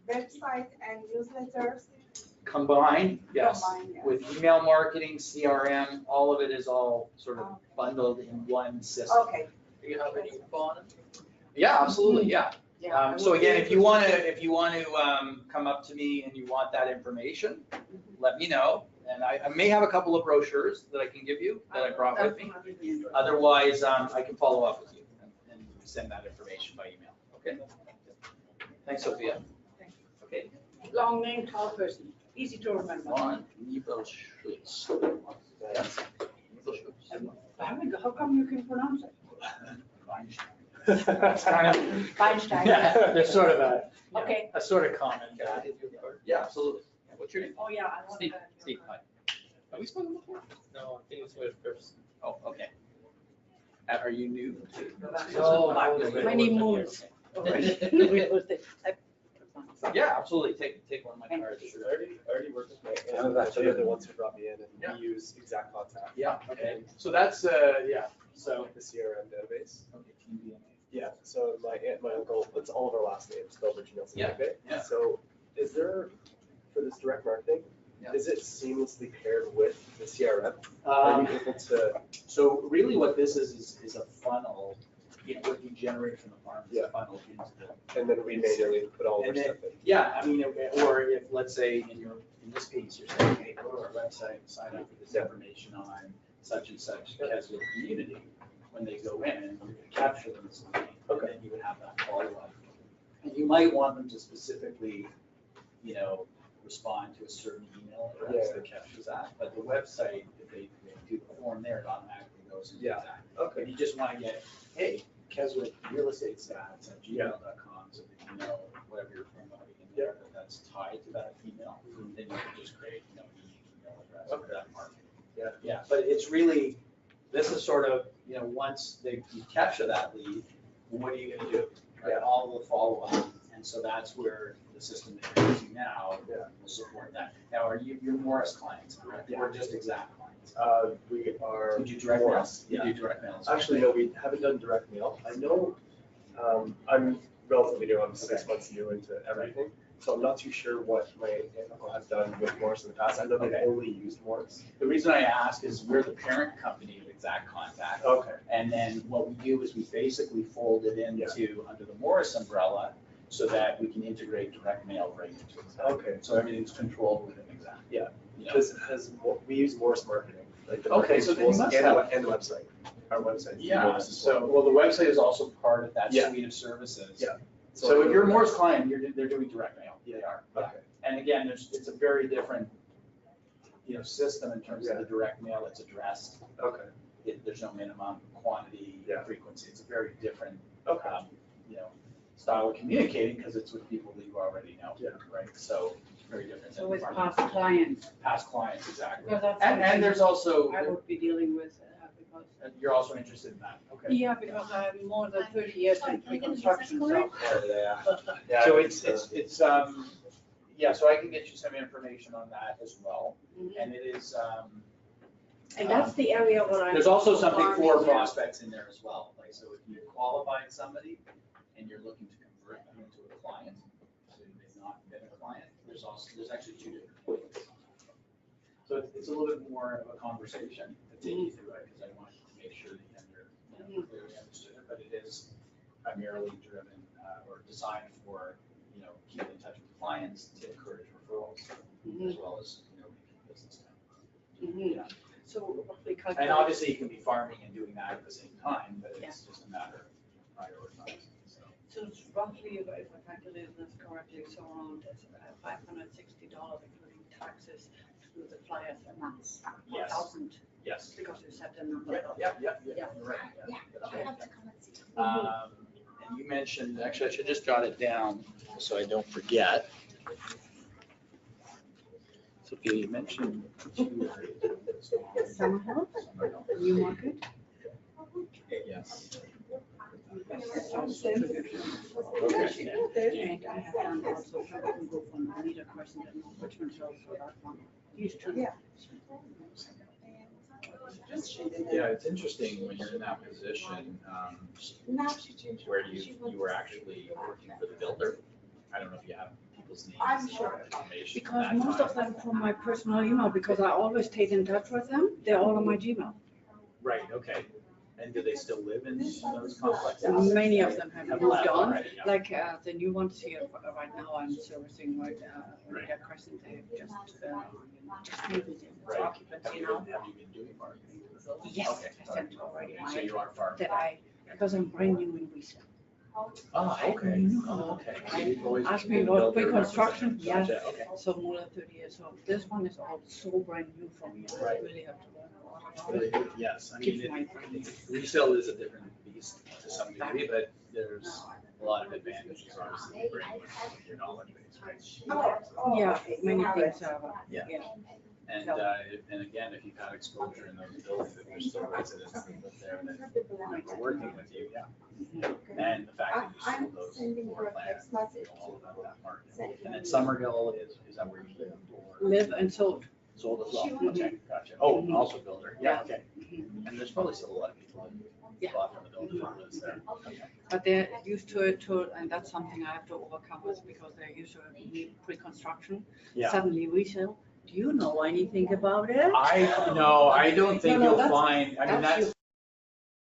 website and newsletters? Combined, yes, Combined, yes. with email marketing, CRM, all of it is all sort of Okay. bundled in one system. Okay. Do you have any info on it? Yeah, absolutely, yeah. Yeah, So again, if you want to come up to me and you want that information, let me know. And I may have a couple of brochures that I can give you that I brought with me. Otherwise, I can follow up with you and send that information by email, okay? Thanks, Sophia. Okay. Long name, tall person, easy to remember. On Schutz. Yes. How come you can pronounce it? It's kind of, Weinstein. yeah, there's sort of Okay. a sort of common. Yeah, absolutely. What's your name? Oh, yeah, I want Steve. that. Steve, hi. Have we spoken before? No, I think it's my first. Oh, okay. Are you new to? No, Many moons. Yeah, absolutely. Take one of my cards. I already work with my Oh, aunt, that's they're the good. ones who brought me in, Yeah. and we use Exact Contact. Yeah, okay. So that's, yeah, so. The CRM database. Okay, TBNA. Yeah, so my aunt, my uncle, it's all of our last names, spelled original. Yeah, yeah. So is there, for this direct marketing, Yeah. is it seamlessly paired with the CRM? Are you able to? So really what this is a funnel, what you generate from the farm is a Yeah. funnel into the. And then we manually put all of our And then- stuff in. Yeah, I mean, or if, let's say, in this case, you're saying, hey, go to our website, sign up for this Yeah. information on such and such Keswick community. When they go in, you're gonna capture them as something, and Okay. then you would have that follow-up. And you might want them to specifically, respond to a certain email address Yeah. that captures that. But the website, if they do the form there, it automatically goes into Yeah. that. Okay. If you just wanna get, hey, Keswick real estate stats at gmail.com, So that you know whatever you're promoting in there, that's tied to that email, then you can just create, you know, an email address for that market. Yeah, but it's really, this is sort of, you know, once you capture that lead, what are you gonna do? Right, all the follow-up, and so that's where the system that you're using now will support that. Now, you're Morris clients, correct? Yeah. Or just Exact clients? We are. You do direct mail? Morris, You yeah. do direct mail as well? Actually, no, we haven't done direct mail. I know, I'm relatively new, I'm 6 months new into everything, so I'm not too sure what my uncle has done with Morris in the past. I know they've Okay. only used Morris. The reason I ask is we're the parent company of Exact Contact. Okay. And then what we do is we basically fold it into, under the Morris umbrella, so that we can integrate direct mail right into Exact. Okay. So everything's controlled within Exact. Yeah. You know? We use Morris marketing, like the Okay, marketing so then you tools must and have- and the website, our website. Yeah, Morris as well. so, well, the website is also part of that Yeah. suite of services. Yeah. So if you're a Morris client, they're doing direct mail. They Yeah. are. Okay. And again, it's a very different, you know, system in terms of the direct mail. It's addressed. Okay. There's no minimum quantity, Yeah. frequency. It's a very different, Okay. you know, style of communicating because it's with people that you already know. Yeah. Right? So it's very different. So than with marketing. past clients, Past clients, exactly. because that's And something there's also, I would be dealing with, because, you're also interested in that. Okay. yeah, because I'm more than 30 years in pre-construction, so. Yeah. So it's, yeah, so I can get you some information on that as well. And it is, And that's the area where I'm. there's also something for farming, yeah. prospects in there as well. Like, so if you qualified somebody and you're looking to convert them into a client, so they've not been a client, there's actually two different points. So it's a little bit more of a conversation to take you through it, because I want to make sure that you're clearly understood it, but it is primarily driven or designed for, you know, keeping in touch with clients to encourage referrals, as well as, you know, repeat business. Yeah. So because. And obviously you can be farming and doing that at the same time, but it's just a matter of prioritizing, so. So it's roughly, if I calculated this correctly, so around $560, including taxes, to do the flyers a month. Yes. 1,000, Yes. because you said the number. Yeah. Yeah. You're right. Yeah, That's I right. have to come and see. And you mentioned, actually, I should just jot it down so I don't forget. So you mentioned two areas. Summerhill, New Market. Yes. And I have done also, I can go from Anita Crescent and Richmond Hill, so that one. Used to. Yeah. Yeah, it's interesting when you're in that position, Now she changed. where you were actually working for the builder. I don't know if you have people's names. I'm sure. or information Because from that most time. of them from my personal email, because I always stayed in touch with them, they're all on my Gmail. Right, okay. And do they still live in those complexes? Many of them have Have moved left on, already, yeah. like the new ones here right now I'm servicing, right, Right. Anita Crescent, they just moved it in Right. occupancy Have you now. been doing marketing? Yes, Okay, I sent already So you are far. because I'm brand new in resale. Oh, okay. Oh, okay. So you've always Ask been me a about builder pre-construction, representative. yeah. Gotcha, okay. So more than 30 years, so this one is all so brand new for me, I Right. really have to learn a lot about Really it. good. Yes, I mean, Keep my brain. resale is a different beast to some degree, but there's a lot of advantages, obviously, you bring with your knowledge base, right? Yeah, Okay, you many have things it. are, Yeah. yeah. And again, if you've had exposure in those buildings, if there's still residents that live there that are working with you, yeah. And the fact that you I'm sold those sending her floor a plans, text message. all about that market. Sending And then her- Summerhill is that where you live or Live and sold. sold as well? She wants- Okay, gotcha. Oh, also builder, yeah, okay. Mhm. And there's probably still a lot of people in Yeah. bought from the builder farmers there. Okay. But they're used to it too, and that's something I have to overcome with because they're used to need pre-construction. Yeah. Suddenly resale. Do you know anything about it? I don't think No, you'll that's- find, I mean, that's that's